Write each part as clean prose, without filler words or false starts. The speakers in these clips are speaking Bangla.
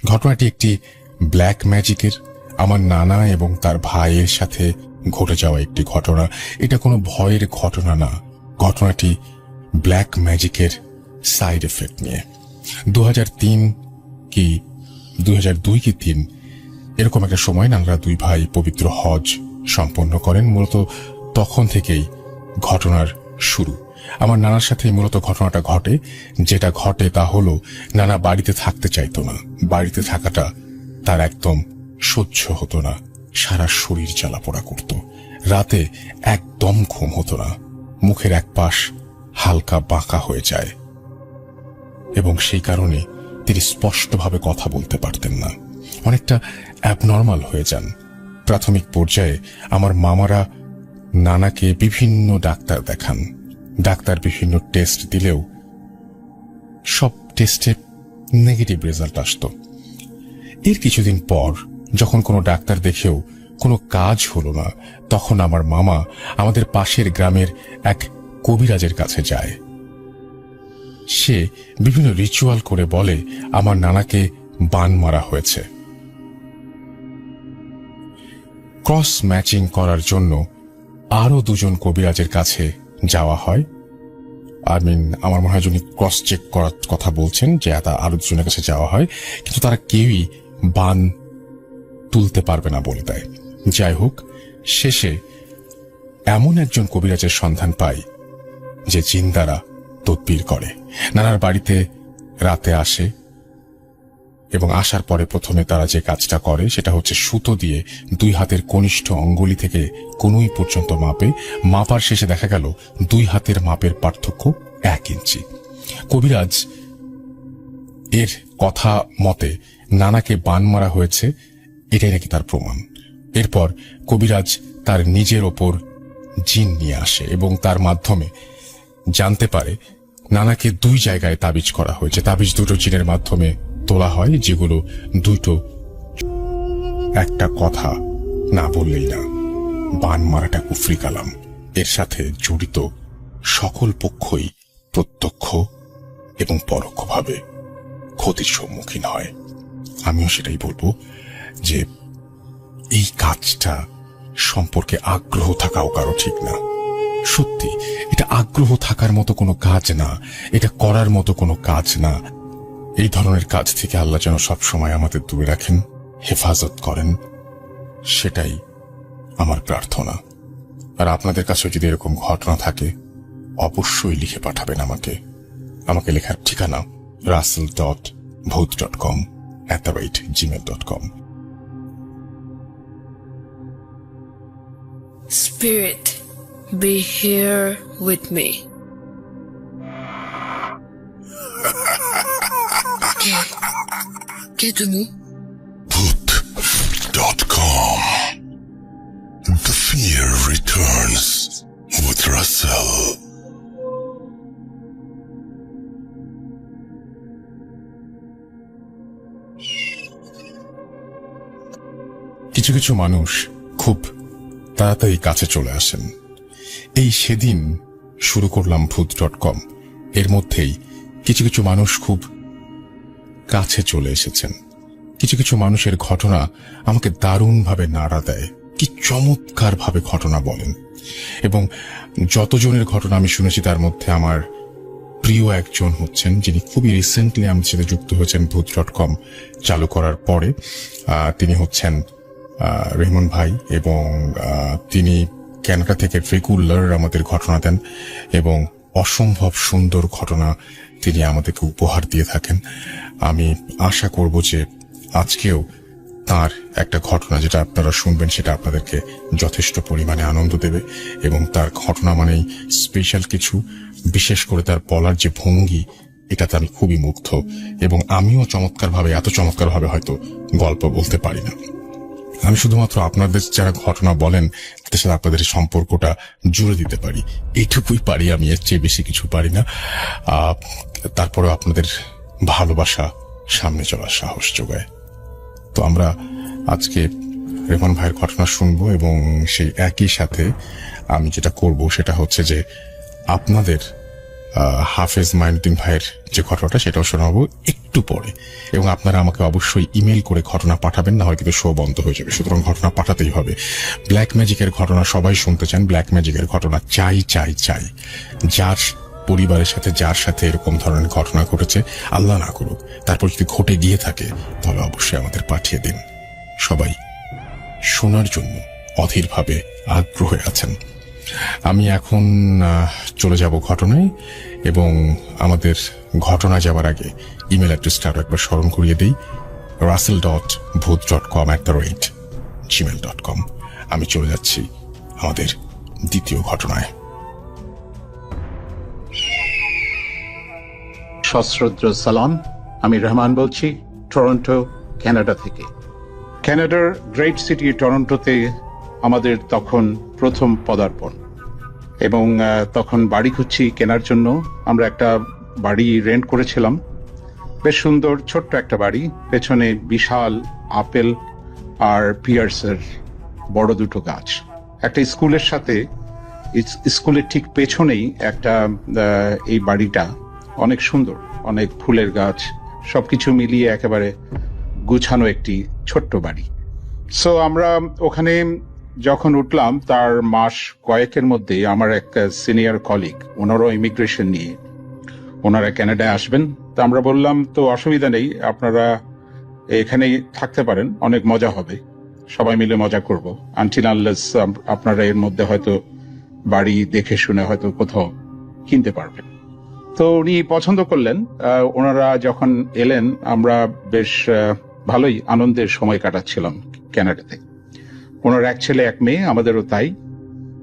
ঘটনাটি একটি ব্ল্যাক ম্যাজিকের, আমার নানা এবং তার ভাইয়ের সাথে ঘটে যাওয়া একটি ঘটনা। এটা কোনো ভয়ের ঘটনা না, ঘটনাটি ব্ল্যাক ম্যাজিকের সাইড এফেক্ট নিয়ে। 2003 কি 2002 কি 3 এরকম একটা সময় নানারা দুই ভাই পবিত্র হজ সম্পন্ন করেন। মূলত তখন থেকেই ঘটনার শুরু। আমার নানার সাথে মূলত ঘটনাটা ঘটে। যেটা ঘটে তা হলো, নানা বাড়িতে থাকতে চাইতো না। বাড়িতে থাকাটা তার একদম সহ্য হতো না। সারা শরীর জ্বালাপোড়া করত। রাতে একদম ঘুম হতো না। মুখের এক পাশ হালকা বাঁকা হয়ে যায় এবং সেই কারণে তিনি স্পষ্টভাবে কথা বলতে পারতেন না। অনেকটা অ্যাবনর্মাল হয়ে যান। প্রাথমিক পর্যায়ে আমার মামারা নানাকে বিভিন্ন ডাক্তার দেখান। ডাক্তার বিভিন্ন টেস্ট দিলেও সব টেস্টে নেগেটিভ রেজাল্ট আসতো। এর কিছুদিন পর যখন কোনো ডাক্তার দেখেও কোনো কাজ হলো না, তখন আমার মামা আমাদের পাশের গ্রামের এক কবিরাজের কাছে যায়। সে বিভিন্ন রিচুয়াল করে বলে আমার নানাকে বান মারা হয়েছে। ক্রস ম্যাচিং করার জন্য আরো দুজন কবিরাজের কাছে যাওয়া হয়। আমার মনে হয় যিনি ক্রস চেক করার কথা বলছেন, যে আরো দুজনের কাছে যাওয়া হয়, কিন্তু তারা কেউই বান তুলতে পারবে না বলে দেয়। যাই হোক, শেষে এমন একজন কবিরাজের সন্ধান পাই যে জিন দ্বারা তদবির করে। নানার বাড়িতে রাতে আসে এবং আসার পরে প্রথমে তারা যে কাজটা করে সেটা হচ্ছে সুতো দিয়ে দুই হাতের কনিষ্ঠ অঙ্গুলি থেকে কনুই পর্যন্ত মাপে। মাপার শেষে দেখা গেল দুই হাতের মাপের পার্থক্য 1 ইঞ্চি। কবিরাজ এর কথা মতে নানাকে বান মারা হয়েছে, এটাই নাকি তার প্রমাণ। এরপর কবিরাজ তার নিজের ওপর জিন নিয়ে আসে এবং তার মাধ্যমে জানতে পারে নানাকে 2 জায়গায় তাবিজ করা হয়েছে। তাবিজ দুটো জিনের মাধ্যমে তোলা হয়, যেগুলো দুটো একটা কথা না বললেই না, বান মারাটা কুফরি কালাম। এর সাথে জড়িত সকল পক্ষই প্রত্যক্ষ এবং পরোক্ষভাবে ক্ষতির সম্মুখীন হয়। আমিও সেটাই বলবো যে এই কাজটা সম্পর্কে আগ্রহ থাকাও কারো ঠিক না। সত্যি এটা আগ্রহ থাকার মতো কোনো কাজ না, এটা করার মতো কোনো কাজ না। এই ধরনের কাজ থেকে আল্লাহ যেন সবসময় আমাদের দূরে রাখেন, হেফাজত করেন, সেটাই আমার প্রার্থনা। আর আপনাদের কাছে যদি এরকম ঘটনা থাকে অবশ্যই লিখে পাঠাবেন আমাকে লেখার ঠিকানা russell.bhoot.com@gmail.com। Spirit, be here with me. কে তুমি? Bhoot.com. The fear returns with Russell. কিছু কিছু মানুষ খুব তাড়াতাড়ি কাছে চলে আসেন। এই সেদিন শুরু করলাম Bhoot.com, এর মধ্যেই কিছু কিছু মানুষ খুব কাছে চলে এসেছেন। কিছু কিছু মানুষের ঘটনা আমাকে দারুণভাবে নাড়া দেয়, কি চমৎকার ভাবে ঘটনা বলেন। এবং যতজনের ঘটনা আমি শুনেছি তার মধ্যে আমার প্রিয় একজন হচ্ছেন, যিনি খুবই রিসেন্টলি আমার সাথে যুক্ত হয়েছেন Bhoot.com চালু করার পরে। তিনি হচ্ছেন রেহমান ভাই, এবং তিনি ক্যানাডা থেকে রেগুলার আমাদের ঘটনা দেন এবং অসম্ভব সুন্দর ঘটনা তিনি আমাদেরকে উপহার দিয়ে থাকেন। আমি আশা করব যে আজকেও তার একটা ঘটনা যেটা আপনারা শুনবেন সেটা আপনাদেরকে যথেষ্ট পরিমাণে আনন্দ দেবে। এবং তার ঘটনা মানেই স্পেশাল কিছু, বিশেষ করে তার বলার যে ভঙ্গি, এটাতে আমি খুবই মুগ্ধ। এবং আমিও এত চমৎকারভাবে হয়তো গল্প বলতে পারি না। আমি শুধুমাত্র আপনাদের যারা ঘটনা বলেন তাদের সাথে আপনাদের সম্পর্কটা জুড়ে দিতে পারি, এইটুকুই পারি আমি, এর চেয়ে বেশি কিছু পারি না। তারপরে আপনাদের ভালোবাসা সামনে চলার সাহস যোগায়। তো আমরা আজকে রেহমান ভাইয়ের ঘটনা শুনবো এবং সেই একই সাথে আমি যেটা করব সেটা হচ্ছে যে আপনাদের হাফেজ মাইনুদ্দিন ভাইয়ের যে ঘটনাটা সেটাও শোনাবো একটু পরে, এবং আপনারা আমাকে অবশ্যই ইমেল করে ঘটনা পাঠাবেন, না হয় কিন্তু শো বন্ধ হয়ে যাবে। সুতরাং ঘটনা পাঠাতেই হবে। ব্ল্যাক ম্যাজিকের ঘটনা সবাই শুনতে চান, ব্ল্যাক ম্যাজিকের ঘটনা চাই চাই চাই। যার পরিবারের সাথে যার সাথে এরকম ধরনের ঘটনা ঘটেছে, আল্লাহ না করুক, তারপর যদি ঘটে গিয়ে থাকে তাহলে অবশ্যই আমাদের পাঠিয়ে দিন। সবাই শোনার জন্য অধীরভাবে আগ্রহে আছেন। আমি এখন চলে যাব ঘটনায়, এবং আমাদের ঘটনা যাওয়ার আগে ইমেল অ্যাড্রেসটা আরো একবার স্মরণ করিয়ে দিই, russell.bhoot.com@gmail.com। আমি চলে যাচ্ছি আমাদের দ্বিতীয় ঘটনায়। সশ্রদ্ধ সালাম, আমি রহমান বলছি, টরন্টো, কানাডা থেকে। কানাডার গ্রেট সিটি টরন্টোতে আমাদের তখন প্রথম পদার্পণ, এবং তখন বাড়ি খুঁজছি কেনার জন্য। আমরা একটা বাড়ি রেন্ট করেছিলাম, বেশ সুন্দর ছোট্ট একটা বাড়ি, পেছনে বিশাল আপেল আর পিয়ার্সের বড় দুটো গাছ। একটা স্কুলের সাথে, স্কুলের ঠিক পেছনেই একটা এই বাড়িটা অনেক সুন্দর, অনেক ফুলের গাছ, সবকিছু মিলিয়ে একেবারে গুছানো একটি ছোট্ট বাড়ি। সো আমরা ওখানে যখন উঠলাম, তার মাস কয়েকের মধ্যে আমার এক সিনিয়র কলিগ, ওনারও ইমিগ্রেশন নিয়ে ওনারা কানাডায় আসবেন। তো আমরা বললাম, তো অসুবিধা নেই, আপনারা এখানেই থাকতে পারেন, অনেক মজা হবে, সবাই মিলে মজা করব, আনটিল আনলেস আপনারা এর মধ্যে হয়তো বাড়ি দেখে শুনে হয়তো কোথাও কিনতে পারবেন। তো উনি পছন্দ করলেন। ওনারা যখন এলেন, আমরা বেশ ভালোই আনন্দের সময় কাটাচ্ছিলাম কানাডাতে। ওনার এক ছেলে এক মেয়ে, আমাদেরও তাই।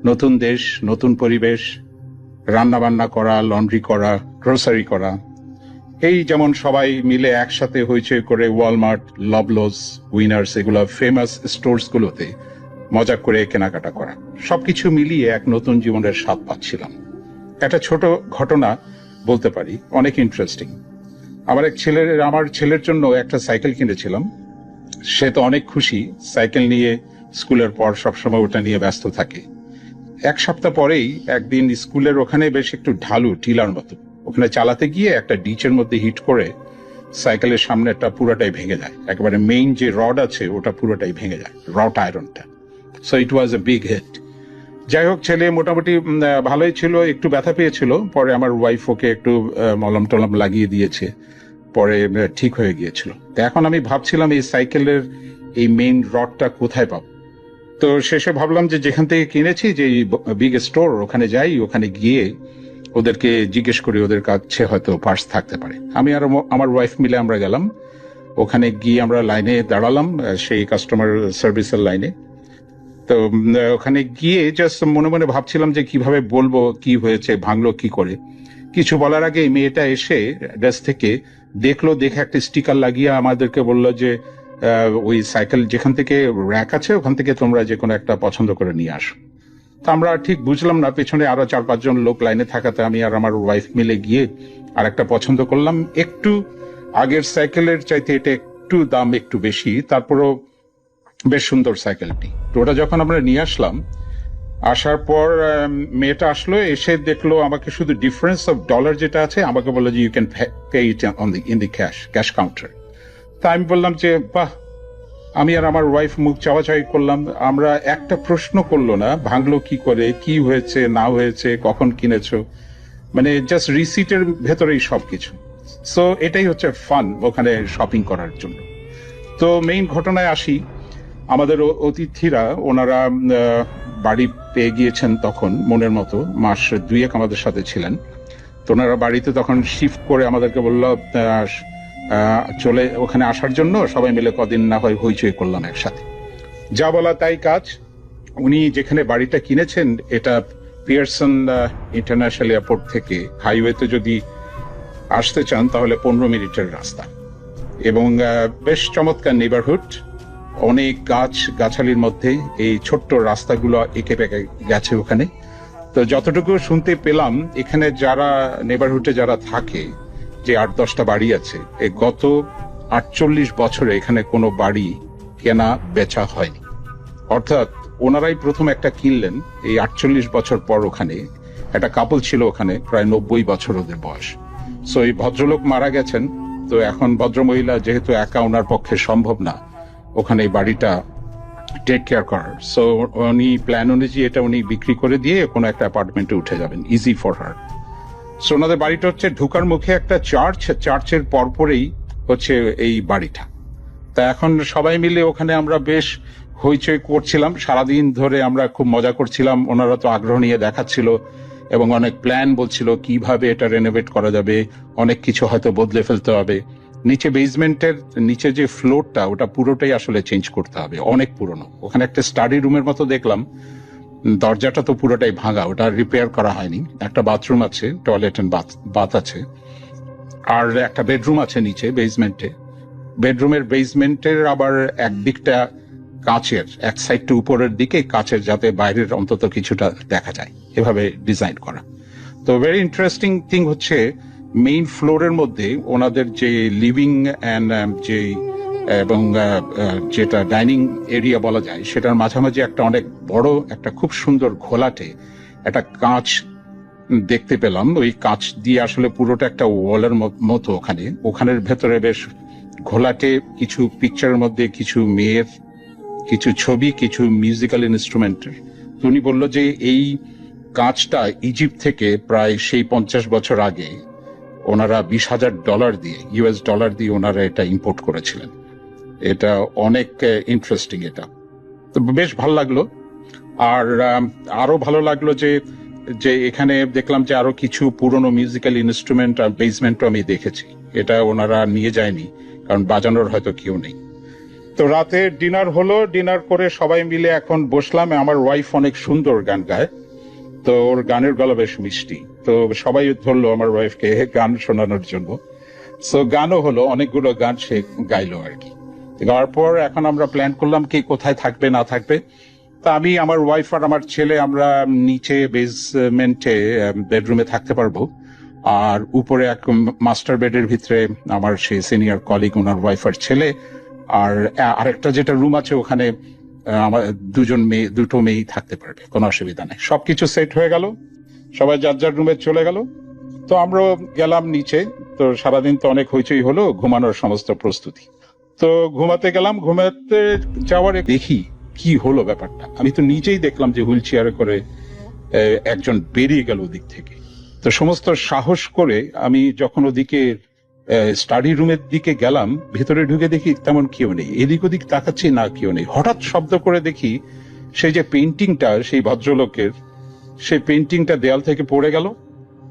নতুন দেশ, নতুন পরিবেশ, রান্না বান্না করা, লন্ড্রি করা, গ্রোসারি করা, এই যেমন সবাই মিলে একসাথে হইচই করে ওয়ালমার্ট, লবলস, উইনার্স, এগুলো ফেমাস স্টোর্স গুলোতে মজা করে কেনাকাটা করা, সবকিছু মিলিয়ে এক নতুন জীবনের স্বাদ পাচ্ছিলাম। একটা ছোট ঘটনা বলতে পারি, অনেক ইন্টারেস্টিং। আমার ছেলের জন্য একটা সাইকেল কিনেছিলাম। সে তো অনেক খুশি, সাইকেল নিয়ে স্কুলের পর সবসময় ওটা নিয়ে ব্যস্ত থাকে। এক সপ্তাহ পরেই একদিন স্কুলের ওখানে বেশ একটু ঢালু, টিলার মতো, ওখানে চালাতে গিয়ে একটা ডিচের মধ্যে হিট করে সাইকেলের সামনেটা পুরোটাই ভেঙে যায়, একেবারে মেইন যে রড আছে ওটা পুরোটাই ভেঙে যায়, রড আয়রনটা। So it was a big hit. যাই হোক, ছেলে মোটামুটি ভালোই ছিল, একটু ব্যথা পেয়েছিল, পরে আমার ওয়াইফ ওকে একটু মলম টলম লাগিয়ে দিয়েছে, পরে ঠিক হয়ে গিয়েছিল। তো এখন আমি ভাবছিলাম এই সাইকেলের এই মেইন রডটা কোথায় পাবো। তো শেষে ভাবলাম যে যেখান থেকে কিনেছি, যে বিগ স্টোর, ওখানে যাই, ওখানে গিয়ে ওদেরকে জিজ্ঞেস করি, ওদের কাছে হয়তো পার্টস থাকতে পারে। আমি আর আমার ওয়াইফ মিলে আমরা গেলাম, ওখানে গিয়ে আমরা লাইনে দাঁড়ালাম, সেই কাস্টমার সার্ভিসের লাইনে। তো ওখানে গিয়ে জাস্ট মনে মনে ভাবছিলাম যে কিভাবে বলবো কি হয়েছে, ভাঙলো কি করে। কিছু বলার আগে মেয়েটা এসে ডেস্ক থেকে দেখলো, দেখে একটা স্টিকার লাগিয়ে আমাদেরকে বললো যে ওই সাইকেল যেখান থেকে র্যাক আছে ওখান থেকে তোমরা যে কোনো একটা পছন্দ করে নিয়ে আসো। তা আমরা ঠিক বুঝলাম না, পেছনে আরো 4-5 জন লোক লাইনে থাকাতে আমি আর আমার ওয়াইফ মিলে গিয়ে আর একটা পছন্দ করলাম। একটু আগের সাইকেলের চাইতে এটা একটু দাম একটু বেশি, তারপরও বেশ সুন্দর সাইকেলটি। তো ওটা যখন আমরা নিয়ে আসলাম, আসার পর মেয়েটা আসলো, এসে দেখলো আমাকে শুধু ডিফারেন্স অফ ডলার যেটা আছে আমাকে বললো যে you can pay it in the cash counter. তা আমি বললাম যে বাহ। আমি আর আমার ওয়াইফ মুখ চাওয়াচাওয়ি করলাম, আমরা একটা প্রশ্ন করলো না, ভাঙলো কি করে, কি হয়েছে না হয়েছে, কখন কিনেছো, মানে জাস্ট রিসিটের ভেতরেই সবকিছু। সো এটাই হচ্ছে ফান ওখানে শপিং করার জন্য। তো মেইন ঘটনায় আসি, আমাদের অতিথিরা ওনারা বাড়ি পেয়ে গিয়েছেন তখন, মনের মতো মাস 2 আমাদের সাথে ছিলেন। তো ওনারা বাড়িতে তখন শিফট করে আমাদেরকে বললো চলে ওখানে আসার জন্য, সবাই মিলে কদিন না হয় হইচই করলাম একসাথে। যা বলা তাই কাজ। উনি যেখানে বাড়িটা কিনেছেন এটা পিয়ারসন ইন্টারন্যাশনাল এয়ারপোর্ট থেকে হাইওয়েতে যদি আসতে চান তাহলে 15 মিনিটের রাস্তা, এবং বেশ চমৎকার নেবারহুড, অনেক গাছালির মধ্যে এই ছোট্ট রাস্তাগুলো এঁকে বেঁকে গেছে ওখানে। তো যতটুকু শুনতে পেলাম, এখানে যারা নেবারহুডে যারা থাকে, যে 8-10টা বাড়ি আছে, এই গত 48 বছরে এখানে কোনো বাড়ি কেনা বেচা হয়নি। অর্থাৎ ওনারাই প্রথম একটা কিনলেন এই 48 বছর পর ওখানে, একটা কাপল ছিল ওখানে, প্রায় 90 বছর ওদের বয়স। সো এই ভদ্রলোক মারা গেছেন, তো এখন ভদ্রমহিলা যেহেতু একা ওনার পক্ষে সম্ভব না ওখানে এই বাড়িটা টেক কেয়ার করার, সো উনি প্ল্যান অনুযায়ী এটা উনি বিক্রি করে দিয়ে কোনো একটা অ্যাপার্টমেন্টে উঠে যাবেন, ইজি ফর হার। সো ওনাদের বাড়িটা হচ্ছে ঢোকার মুখে একটা চার্চের পরপরেই হচ্ছে এই বাড়িটা। তা এখন সবাই মিলে ওখানে আমরা বেশ হইচই করছিলাম, সারাদিন ধরে আমরা খুব মজা করছিলাম। ওনারা তো আগ্রহ নিয়ে দেখাচ্ছিল এবং অনেক প্ল্যান বলছিল কিভাবে এটা রেনোভেট করা যাবে, অনেক কিছু হয়তো বদলে ফেলতে হবে। নিচে বেসমেন্টের নিচে যে ফ্লোরটা ওটা পুরোটাই আসলে চেঞ্জ করতে হবে, অনেক পুরনো। ওখানে একটা স্টাডি রুমের মতো দেখলাম, দরজাটা তো পুরোটাই ভাঙা, ওটা রিপেয়ার করা হয়নি। একটা বাথরুম আছে, টয়লেট এন্ড বাথ আছে, আর একটা বেডরুম আছে নিচে বেসমেন্টে। বেডরুমের বেসমেন্টের আবার একদিকটা কাচের, এক সাইডটা উপরের দিকে কাচের, যাতে বাইরের অন্তত কিছুটা দেখা যায়, এভাবে ডিজাইন করা। তো ভেরি ইন্টারেস্টিং থিং হচ্ছে মেইন ফ্লোরের মধ্যে ওনাদের যে লিভিং অ্যান্ড যে এবং যেটা ডাইনিং এরিয়া বলা যায়, সেটার মাঝামাঝি একটা অনেক বড় একটা খুব সুন্দর ঘোলাটে একটা কাঁচ দেখতে পেলাম। ওই কাঁচ দিয়ে আসলে পুরোটা একটা ওয়ালের মতো, ওখানের ভেতরে বেশ ঘোলাটে কিছু পিকচারের মধ্যে কিছু মেয়ের কিছু ছবি, কিছু মিউজিক্যাল ইনস্ট্রুমেন্টের। উনি বলল যে এই কাঁচটা ইজিপ্ট থেকে প্রায় সেই 50 বছর আগে ওনারা $20,000 দিয়ে, US ডলার দিয়ে ওনারা এটা ইম্পোর্ট করেছিলেন। এটা অনেক ইন্টারেস্টিং, এটা তো বেশ ভালো লাগলো। আর আরো ভালো লাগলো যে এখানে দেখলাম যে আরো কিছু পুরনো মিউজিক্যাল ইনস্ট্রুমেন্ট আর বেসমেন্টও আমি দেখেছি। এটা ওনারা নিয়ে যায়নি, কারণ বাজানোর হয়তো কেউ নেই। তো রাতে ডিনার হলো, ডিনার করে সবাই মিলে এখন বসলাম। আমার ওয়াইফ অনেক সুন্দর গান গায়, তো ওর গানের গলা বেশ মিষ্টি, তো সবাই ধরলো আমার ওয়াইফকে গান শোনানোর জন্য। সো গানও হলো, অনেকগুলো গান সে গাইলো আর কি। গাওয়ার পর এখন আমরা প্ল্যান করলাম কে কোথায় থাকবে না থাকবে। তা আমি, আমার ওয়াইফ আর আমার ছেলে আমরা নিচে বেসমেন্টে বেডরুমে থাকতে পারবো, আর উপরে এক মাস্টার বেডের ভিতরে আমার সেই সিনিয়র কলিগ, ওনার ওয়াইফ আর ছেলে, আর আরেকটা যেটা রুম আছে ওখানে আমার দুটো মেয়েই থাকতে পারবে, কোনো অসুবিধা নেই। সবকিছু সেট হয়ে গেল, সবাই যার যার রুমে চলে গেল। তো আমরা গেলাম নিচে। তো সারাদিন তো অনেক হইচই হলো, ঘুমানোর সমস্ত প্রস্তুতি। তো ঘুমাতে গেলাম, ঘুমাতে যাওয়ার দেখি কি হলো ব্যাপারটা। আমি তো নিজেই দেখলাম যে হুইল চেয়ারে করে একজন বেরিয়ে গেল ওদিক থেকে। তো সমস্ত সাহস করে আমি যখন ওদিকে স্টাডি রুমের দিকে গেলাম, ভেতরে ঢুকে দেখি তেমন কেউ নেই, এদিক ওদিক তাকাচ্ছি না, কেউ নেই। হঠাৎ শব্দ করে দেখি সেই যে পেন্টিংটা সেই ভদ্রলোকের, সেই পেন্টিংটা দেয়াল থেকে পড়ে গেল।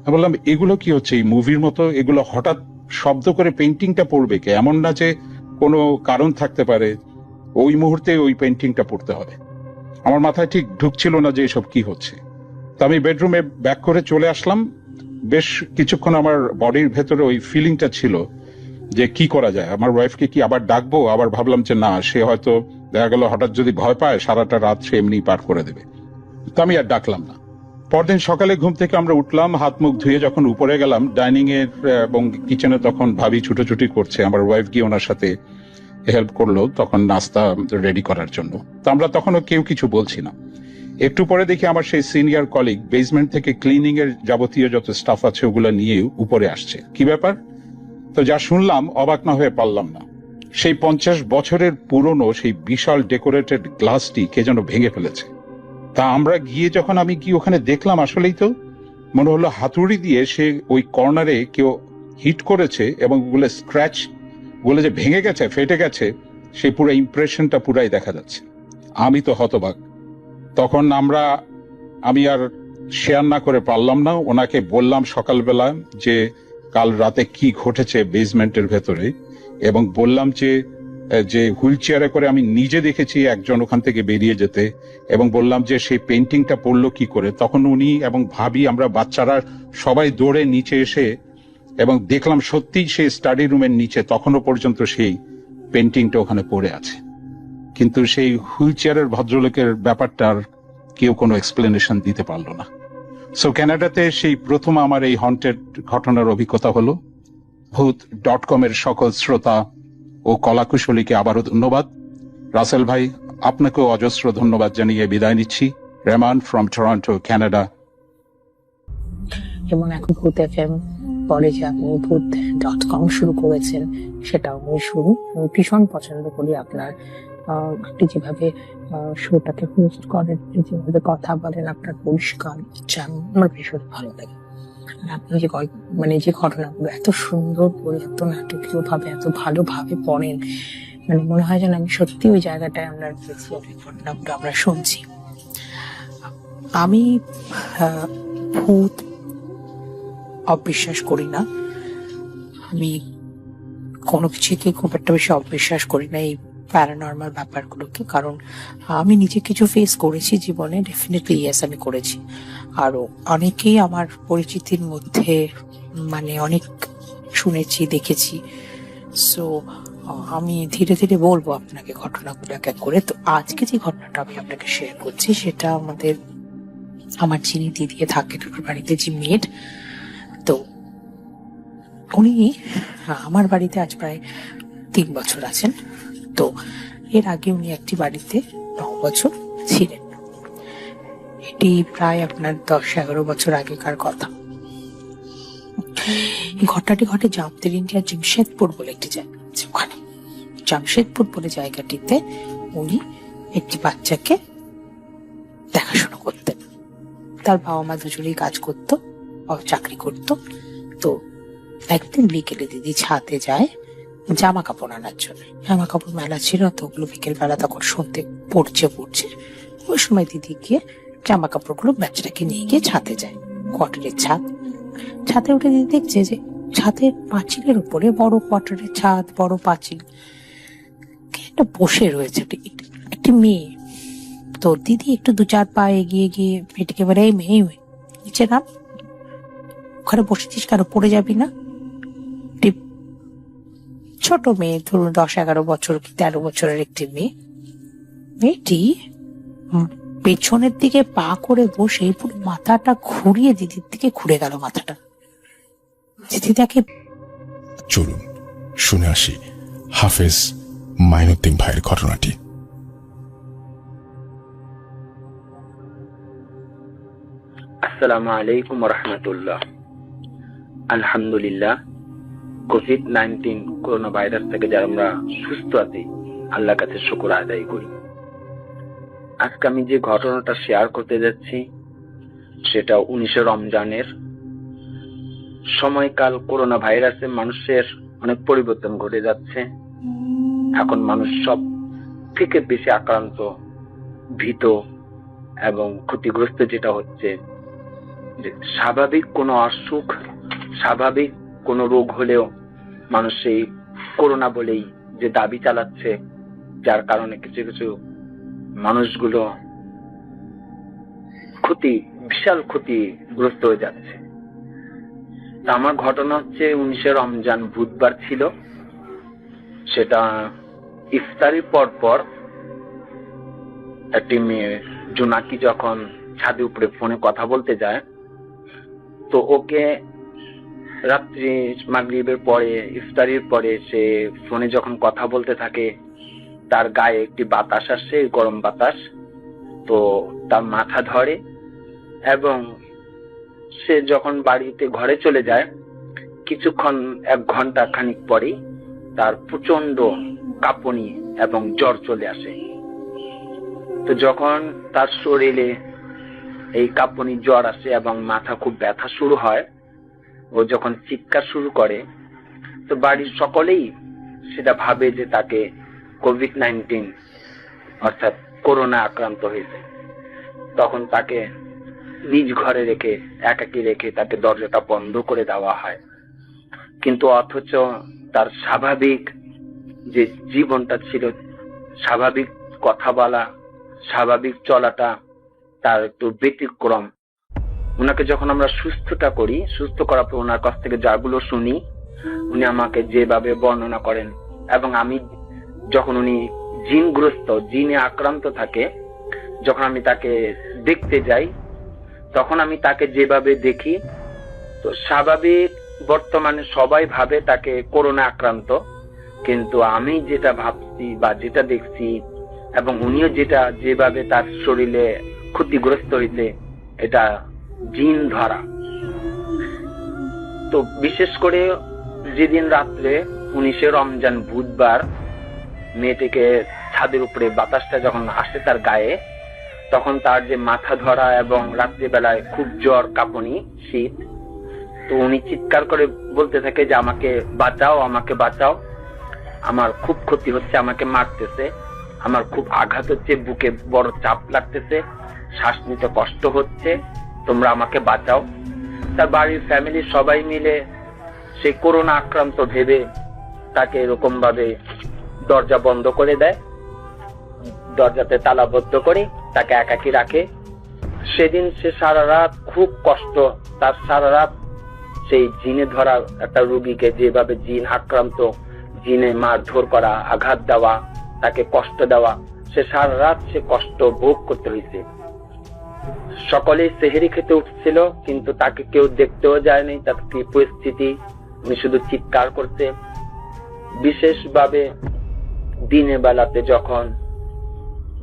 আমি বললাম এগুলো কি হচ্ছে, এই মুভির মতো এগুলো হঠাৎ শব্দ করে পেন্টিংটা পড়বে কে? এমন না যে কোনো কারণ থাকতে পারে ওই মুহূর্তে ওই পেন্টিংটা পড়তে হবে। আমার মাথায় ঠিক ঢুকছিল না যে এসব কি হচ্ছে। তো আমি বেডরুমে ব্যাক করে চলে আসলাম। বেশ কিছুক্ষণ আমার বডির ভেতরে ওই ফিলিংটা ছিল যে কি করা যায়, আমার ওয়াইফকে কি আবার ডাকবো? আবার ভাবলাম যে না, সে হয়তো দেখা গেল হঠাৎ যদি ভয় পায় সারাটা রাত সে এমনি পার করে দেবে। তো আমি আর ডাকলাম না। পরদিন সকালে ঘুম থেকে আমরা উঠলাম, হাত মুখ ধুয়ে যখন উপরে গেলাম ডাইনিং এর এবং কিচেনে, তখন ভাবি ছুটোছুটি করছে। আমার ওয়াইফ গিয়ে ওনার সাথে হেল্প করলো তখন নাস্তা রেডি করার জন্য। তো আমরা তখনও কেউ কিছু বলছি না। একটু পরে দেখি আমার সেই সিনিয়র কলিগ বেসমেন্ট থেকে ক্লিনিং এর যাবতীয় যত স্টাফ আছে ওগুলো নিয়ে উপরে আসছে। কি ব্যাপার? তো যা শুনলাম অবাক না হয়ে পারলাম না। সেই 50 বছরের পুরনো সেই বিশাল ডেকোরেটেড গ্লাসটি কে যেন ভেঙে ফেলেছে। তা আমরা গিয়ে যখন আমি গিয়ে ওখানে দেখলাম, আসলেই তো মনে হলো হাতুড়ি দিয়ে সে ওই কর্নারে কেউ হিট করেছে এবং ওগুলো স্ক্র্যাচ, ওগুলো যে ভেঙে গেছে, ফেটে গেছে, সেই পুরো ইমপ্রেশনটা পুরাই দেখা যাচ্ছে। আমি তো হতবাক। তখন আমি আর শেয়ার না করে পারলাম না। ওনাকে বললাম সকালবেলা যে কাল রাতে কি ঘটেছে বেসমেন্টের ভেতরে, এবং বললাম যে হুইল চেয়ারে করে আমি নিজে দেখেছি একজন ওখান থেকে বেরিয়ে যেতে, এবং বললাম যে সেই পেন্টিংটা পড়লো কি করে। তখন উনি এবং ভাবি, আমরা বাচ্চারা সবাই দৌড়ে নিচে এসে এবং দেখলাম সত্যিই সেই স্টাডি রুমের নিচে তখনও পর্যন্ত সেই পেন্টিংটা ওখানে পড়ে আছে। কিন্তু সেই হুইল চেয়ারের ভদ্রলোকের ব্যাপারটার কেউ কোনো এক্সপ্লেনেশন দিতে পারলো না। সো কানাডাতে সেই প্রথম আমার এই হন্টেড ঘটনার অভিজ্ঞতা হলো। ভূত.com এর সকল শ্রোতা ও কলাকুশলীকে আবারও ধন্যবাদ। রাসেল ভাই, আপনাকেও অজস্র ধন্যবাদ জানিয়ে বিদায় নিচ্ছি। Rehman from Toronto, Canada. এবং এখন ভূত FM পরে যে আপনি ভূত.com শুরু করেছেন সেটাও আমি শুরু আমি ভীষণ পছন্দ করি আপনার আপনি যেভাবে শোটাকে হোস্ট করেন, আপনি যেভাবে কথা বলেন, আপনার পরিষ্কার আমার ভীষণ ভালো লাগে। আর আপনি যে গল্প মানে যে ঘটনাগুলো এত সুন্দর করে এত নাটকীয় ভাবে এত ভালোভাবে পড়েন, মানে মনে হয় যেন আমি সত্যি ওই জায়গাটায় আমরা রয়েছি, ওই ঘটনাগুলো আমরা শুনছি। আমি ভূত অবিশ্বাস করি না, আমি কোনো কিছুকে খুব একটা বেশি অবিশ্বাস করি না এই প্যারানর্মাল ব্যাপারগুলোকে, কারণ আমি নিজে কিছু ফেস করেছি জীবনে, ডেফিনেটলি ইয়েস আমি করেছি। আরও অনেকেই আমার পরিচিতির মধ্যে মানে অনেক শুনেছি দেখেছি। সো আমি ধীরে ধীরে বলবো আপনাকে ঘটনাগুলো এক এক করে। তো আজকে যে ঘটনাটা আমি আপনাকে শেয়ার করছি সেটা আমার যিনি দিদি থাকেন ওর বাড়িতে যে মেড, তো উনি আমার বাড়িতে আজ প্রায় 3 বছর আছেন। তো এর আগে উনি একটি বাড়িতে 9 বছর ছিলেন। এটি প্রায় আপনার 10-11 বছর আগেকার কথা। এই ঘটনাটি ঘটে জামতের ইন্ডিয়া জামশেদপুর বলে একটি জায়গা আছে, ওখানে জামশেদপুর বলে জায়গাটিতে উনি একটি বাচ্চাকে দেখাশোনা করতেন। তার বাবা মা দুজনেই কাজ করতো, চাকরি করতো। তো একদিন বিকেলে দিদি ছাদে যায় জামা কাপড় আনার জন্য। জামা কাপড় মেলা ছিল, তো ওগুলো বিকেল বেলা তখন শুনতে পড়ছে। ওই সময় দিদি গিয়ে জামা কাপড়গুলো বাচ্চাটাকে নিয়ে গিয়ে ছাদে যায়, কোয়ার্টারের ছাদে উঠে দিদি দেখছে যে ছাদের পাঁচিলের উপরে বড় কোয়ার্টারের ছাদ, বড় পাঁচিল, একটা বসে রয়েছে একটি মেয়ে। তো দিদি একটু 2-4 পা এগিয়ে গিয়ে মেয়েটিকে বলে, এই মেয়ে নিচে নাম, ওখানে বসেছিস কেন, পড়ে যাবি না? ছোট মেয়ে, ধরুন 10-11 বছর কি 13 বছরের একটি মেয়েটি পেছনের দিকে পা করে বসে পুরো মাথাটা ঘুরিয়ে দিদির দিকে ঘুরে গেল মাথাটা। দিদি তাকে চলুন শুনে আসি হাফেজ মাইনুদ্দিন ভাইয়ের ঘটনাটি। আসসালামু আলাইকুম রহমতুল্লাহ। আলহামদুলিল্লাহ, কোভিড-19 করোনা ভাইরাস থেকে যারা আমরা সুস্থ আছি আল্লাহর কাছে শুকর আদায় করি। আজকে আমি যে ঘটনাটা শেয়ার করতে যাচ্ছি সেটা 19 রমজানের সময়কাল। করোনা ভাইরাসে মানুষের অনেক পরিবর্তন ঘটে যাচ্ছে। এখন মানুষ সব থেকে বেশি আক্রান্ত, ভীত এবং ক্ষতিগ্রস্ত যেটা হচ্ছে যে স্বাভাবিক কোনো অসুখ, স্বাভাবিক কোনো রোগ হলেও মানুষ সেই করোনা বলেই যে দাবি চালাচ্ছে, যার কারণে কিছু কিছু মানুষগুলো বিশাল ক্ষতিগ্রস্ত হয়ে যাচ্ছে। আমার ঘটনা হচ্ছে 19 রমজান বুধবার ছিল। সেটা ইফতারির পর একটি মেয়ে জোনাকি যখন ছাদে উপরে ফোনে কথা বলতে যায়, তো ওকে রাত্রি মাগরিবের পরে ইফতারির পরে সে ফোনে যখন কথা বলতে থাকে, তার গায়ে একটি বাতাস আসে, গরম বাতাস। তো তার মাথা ধরে এবং সে যখন বাড়িতে ঘরে চলে যায়, কিছুক্ষণ 1 ঘন্টা খানিক পরেই তার প্রচন্ড কাঁপুনি এবং জ্বর চলে আসে। তো যখন তার শরীরে এই কাঁপুনি জ্বর আসে এবং মাথা খুব ব্যথা শুরু হয়, ও যখন চিৎকার শুরু করে, তো বাড়ির সকলেই সেটা ভাবে যে তাকে কোভিড-19 অর্থাৎ করোনা আক্রান্ত হয়েছে। তখন তাকে নিজ ঘরে একাকী রেখে তাকে দরজাটা বন্ধ করে দেওয়া হয়। কিন্তু অথচ তার স্বাভাবিক যে জীবনটা ছিল, স্বাভাবিক কথা বলা, স্বাভাবিক চলাটা তার একটু ব্যতিক্রম। ওনাকে যখন আমরা সুস্থ করার পর ওনার কাছ থেকে যাগুলো শুনি, উনি আমাকে যেভাবে বর্ণনা করেন, এবং আমি যখন উনি জিনে আক্রান্ত থাকে, যখন আমি তাকে দেখতে যাই, তখন আমি তাকে যেভাবে দেখি, তো স্বাভাবিক বর্তমানে সবাই ভাবে তাকে করোনা আক্রান্ত, কিন্তু আমি যেটা ভাবছি বা যেটা দেখছি এবং উনিও যেভাবে তার শরীরে ক্ষতিগ্রস্ত হয়েছে, এটা জিন ধরা। তো বিশেষ করে যেদিন রাত্রে 19 রমজান বুধবার মেয়েটিকে ছাদের উপরে বাতাসটা যখন আসে তার গায়ে, তখন তার যে মাথা ধরা এবং রাত্রিবেলায় খুব জ্বর, কাঁপুনি, শীত, তো উনি চিৎকার করে বলতে থাকে যে আমাকে বাঁচাও, আমাকে বাঁচাও, আমার খুব ক্ষতি হচ্ছে, আমাকে মারতেছে, আমার খুব আঘাত হচ্ছে, বুকে বড় চাপ লাগতেছে, শ্বাস নিতে কষ্ট হচ্ছে, তোমরা আমাকে বাঁচাও। তার বাড়ির ফ্যামিলি সবাই মিলে সে করোনা আক্রান্ত ভেবে তাকে এরকম ভাবে দরজা বন্ধ করে দেয়, দরজাতে তালাবদ্ধ করে তাকে একাকী রাখে। সেদিন সে সারা রাত খুব কষ্ট, তার সারা রাত সেই জিনে ধরা একটা রোগীকে যেভাবে জিন আক্রান্ত, জিনে মারধর করা, আঘাত দেওয়া, তাকে কষ্ট দেওয়া, সে সারা রাত সে কষ্ট ভোগ করতে হয়েছে। সকলেই সেহেরি খেতে উঠছিল, কিন্তু তাকে কেউ দেখতেও যায়নি, তার কি পরিস্থিতি, উনি শুধু চিৎকার করতে। বিশেষভাবে দিনের বেলাতে যখন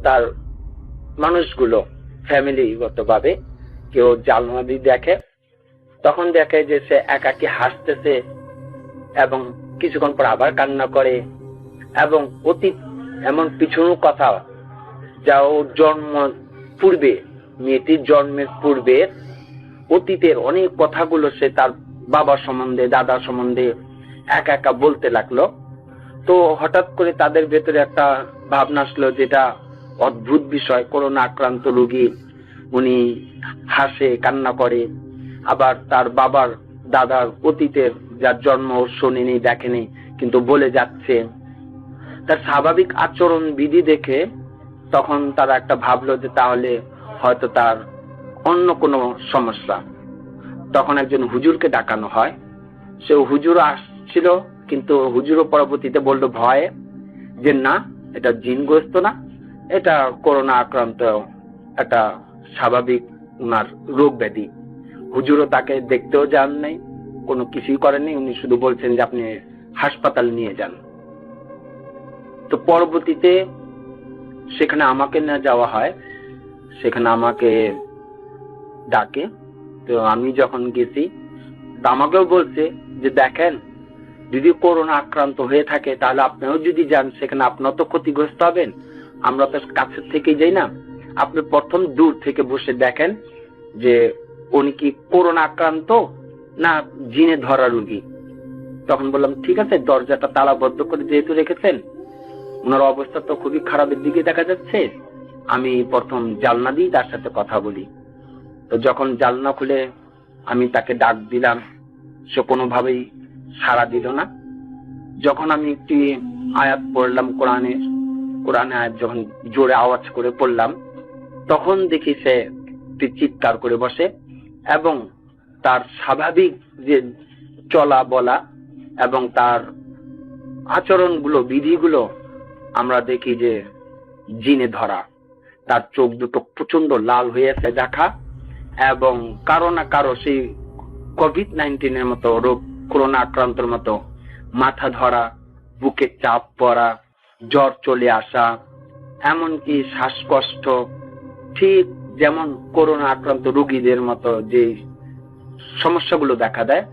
তার মানুষগুলো ফ্যামিলিগত ভাবে কেউ জানলা দিয়ে দেখে, তখন দেখে যে সে একাকী হাসতেছে এবং কিছুক্ষণ পর আবার কান্না করে, এবং অতীত এমন পিছনো কথা যা ওর জন্ম পূর্বে, মেয়েটির জন্মের পূর্বে অতীতের অনেক কথাগুলো সে তার বাবা সম্বন্ধে, দাদা সম্বন্ধে একা একা বলতে লাগলো। তো হঠাৎ করে তাদের ভেতরে একটা ভাবনা আসলো, যেটা অদ্ভুত বিষয়, করোনা আক্রান্ত রোগী, উনি হাসে, কান্না করে, আবার তার বাবার, দাদার অতীতের যার জন্ম শোনেনি, দেখেনি, কিন্তু বলে যাচ্ছে। তার স্বাভাবিক আচরণ বিধি দেখে তখন তারা একটা ভাবলো যে তাহলে হয়তো তার অন্য কোনো সমস্যা। তখন একজন হুজুরকে ডাকানো হয়। সে হুজুর আসছিল, কিন্তু হুজুরও পরবর্তীতে বললো ভয়ে যে না, এটা জিনগ্রস্ত না, এটা করোনা আক্রান্ত একটা স্বাভাবিক উনার রোগ ব্যাধি। হুজুরও তাকে দেখতেও যান নাই, কোনো কিছুই করেননি, উনি শুধু বলছেন যে আপনি হাসপাতাল নিয়ে যান। তো পরবর্তীতে সেখানে আমাকে না যাওয়া হয়, সেখানে আমাকে ডাকে। তো আমি যখন গেছি, আমাকেও বলছে যে দেখেন, যদি করোনা আক্রান্ত হয়ে থাকে তাহলে আপনিও যদি যান সেখানে আপনার তো ক্ষতিগ্রস্ত হবেন, আমরা তো কাছের থেকে যাই না, আপনি প্রথম দূর থেকে বসে দেখেন যে উনি কি করোনা আক্রান্ত না জিনে ধরা রোগী। তখন বললাম ঠিক আছে, দরজাটা তালাবদ্ধ করে যেহেতু রেখেছেন, ওনার অবস্থা তো খুবই খারাপের দিকে দেখা যাচ্ছে, আমি প্রথম জানলা দিয়ে তার সাথে কথা বলি। তো যখন জানলা খুলে আমি তাকে ডাক দিলাম, সে কোনোভাবেই সাড়া দিল না। যখন আমি একটি আয়াত পড়লাম, কোরআনে আয়াত যখন জোরে আওয়াজ করে পড়লাম, তখন দেখি সে চিৎকার করে বসে, এবং তার স্বাভাবিক যে চলা বলা এবং তার আচরণগুলো, বিধিগুলো আমরা দেখি যে জিনে ধরা। তার চোখ দুটো প্রচন্ড লাল হয়ে দেখা, এবং কারো না কারো সেই কোভিড-19 মতো রোগ, করোনা আক্রান্তর মতো মাথা ধরা, বুকে চাপ পড়া, জ্বর চলে আসা, এমনকি শ্বাসকষ্ট, ঠিক যেমন করোনা আক্রান্ত রোগীদের মতো যে সমস্যাগুলো দেখা দেয়,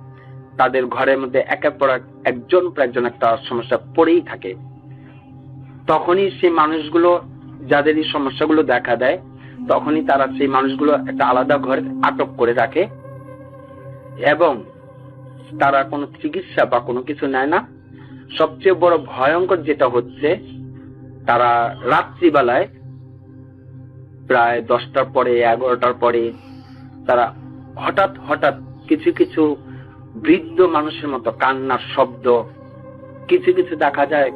তাদের ঘরের মধ্যে একের পর একজন পর একজন একটা সমস্যা পড়েই থাকে। তখনই সেই মানুষগুলো, যাদের এই সমস্যাগুলো দেখা দেয়, তখনই তারা সেই মানুষগুলো একটা আলাদা ঘরে আটক করে রাখে, এবং তারা কোনো চিকিৎসা বা কোনো কিছু নেয় না। সবচেয়ে বড় ভয়ঙ্কর যেটা হচ্ছে, তারা রাত্রিবেলায় প্রায় 10টার পরে, 11টার পরে তারা হঠাৎ হঠাৎ কিছু কিছু বৃদ্ধ মানুষের মতো কান্নার শব্দ, কিছু কিছু দেখা যায়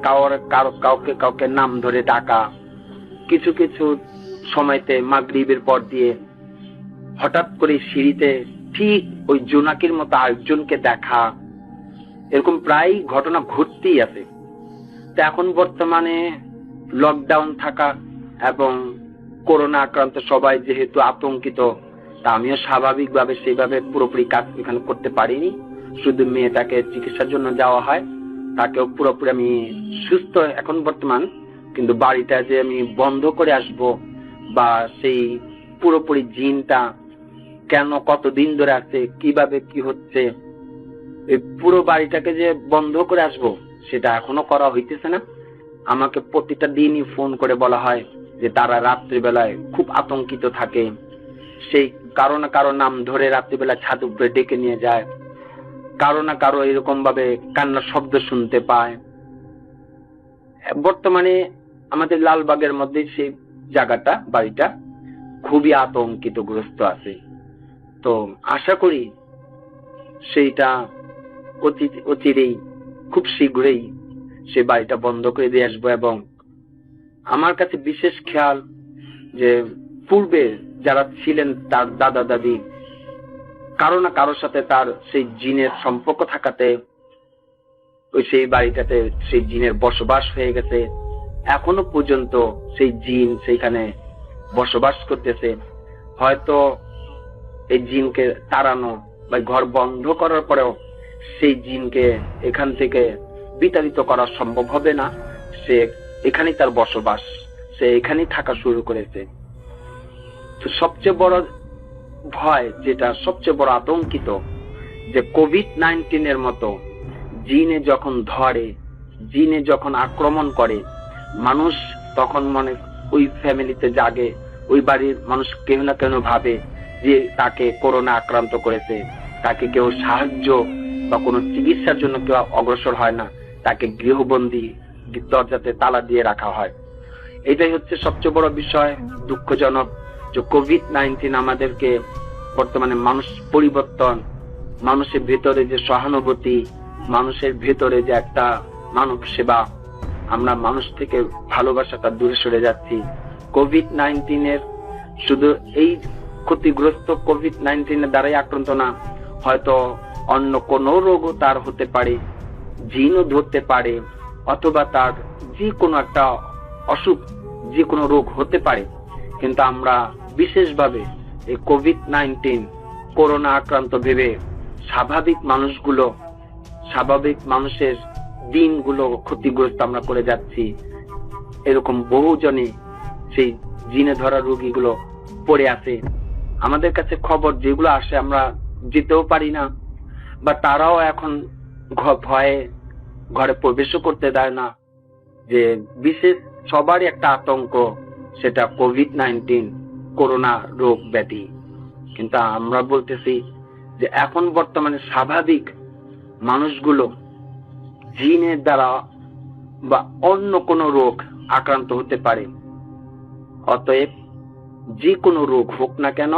কাউকে নাম ধরে ডাকা, কিছু কিছু সময়তে মাগরিবের পর দিয়ে হঠাৎ করে সিঁড়িতে ঠিক ওই জোনাকির মতো আরেকজনকে দেখা, এরকম প্রায় ঘটনা ঘটতেই আছে। তো এখন বর্তমানে লকডাউন থাকা এবং করোনা আক্রান্ত সবাই যেহেতু আতঙ্কিত, তা আমিও স্বাভাবিকভাবে সেইভাবে পুরোপুরি কাজ এখানে করতে পারিনি। শুধু মেয়েটাকে চিকিৎসার জন্য যাওয়া হয়, তাকেও পুরোপুরি আমি সুস্থ এখন বর্তমান, কিন্তু বাড়িটা যে আমি বন্ধ করে আসব বা সেই পুরোপুরি জিনটা কেন কতদিন ধরে আছে, কিভাবে কি হচ্ছে, এই পুরো বাড়িটাকে যে বন্ধ করে আসবো সেটা এখনো করা হইতেছে না। আমাকে প্রতিটা দিনই ফোন করে বলা হয় যে তারা রাত্রিবেলায় খুব আতঙ্কিত থাকে, সেই কারো না কারো নাম ধরে রাত্রিবেলা ছাদ উপরে ডেকে নিয়ে যায়, কারো না কারো এরকম ভাবে কান্নার শব্দ শুনতে পায়। বর্তমানে আমাদের লালবাগের মধ্যে সেই জায়গাটা, বাড়িটা খুবই আতঙ্কিতগ্রস্ত আছে। তো আশা করি সেইটা অচিরেই, খুব শীঘ্রই সে বাড়িটা বন্ধ করে দিয়ে আসবো। এবং আমার কাছে বিশেষ খেয়াল যে পূর্বে যারা ছিলেন তার দাদা দাদি, কারো না কারোর সাথে তার সেই জিনের সম্পর্ক থাকাতে ওই সেই বাড়িটাতে সেই জিনের বসবাস হয়ে গেছে। এখনো পর্যন্ত সেই জিন সেইখানে বসবাস করতেছে। হয়তো এই জিনকে তাড়ানো বা ঘর বন্ধ করার পরেও সেই জিনকে এখান থেকে বিতাড়িত করা সম্ভব হবে না। সে এখানেই তার বসবাস, সে এখানেই থাকা শুরু করেছে। তো সবচেয়ে বড় ভয়, যেটা সবচেয়ে বড় আতঙ্কিত, যে কোভিড-19 মতো জিনে যখন ধরে, জিনে যখন আক্রমণ করে, মানুষ তখন মনে ওই ফ্যামিলিতে জাগে, ওই বাড়ির মানুষ কেউ না কেন ভাবে যে তাকে করোনা আক্রান্ত করেছে। তাকে কেউ সাহায্য বা কোনো চিকিৎসার জন্য কেউ অগ্রসর হয় না, তাকে গৃহবন্দী দরজাতে তালা দিয়ে রাখা হয়। এটাই হচ্ছে সবচেয়ে বড় বিষয়। দুঃখজনক যে কোভিড-19 আমাদেরকে বর্তমানে মানুষ পরিবর্তন, মানুষের ভেতরে যে সহানুভূতি, মানুষের ভেতরে যে একটা মানব সেবা, আমরা মানুষ থেকে ভালোবাসাটা দূরে সরে যাচ্ছি। কোভিড-19 শুধু এই ক্ষতিগ্রস্ত কোভিড-19 দ্বারাই আক্রান্ত না, হয়তো অন্য কোনো রোগও তার হতে পারে, জিনও ধরতে পারে, অথবা তার যে কোনো একটা অসুখ, যে কোনো রোগ হতে পারে। কিন্তু আমরা বিশেষভাবে এই কোভিড-19 করোনা আক্রান্ত ভেবে স্বাভাবিক মানুষগুলো, স্বাভাবিক মানুষের দিনগুলো ক্ষতিগ্রস্ত আমরা করে যাচ্ছি। এরকম বহুজনই সেই জিনে ধরা রোগীগুলো পড়ে আছে। আমাদের কাছে খবর যেগুলো আসে আমরা যেতেও পারি না, বা তারাও এখন ভয়ে ঘরে প্রবেশও করতে দেয় না। যে বিশেষ সবারই একটা আতঙ্ক, সেটা কোভিড-19 করোনা রোগ ব্যাধি। কিন্তু আমরা বলতেছি যে এখন বর্তমানে স্বাভাবিক মানুষগুলো জিনের দ্বারা বা অন্য কোনো রোগ আক্রান্ত হতে পারে। অতএব যে কোনো রোগ হোক না কেন,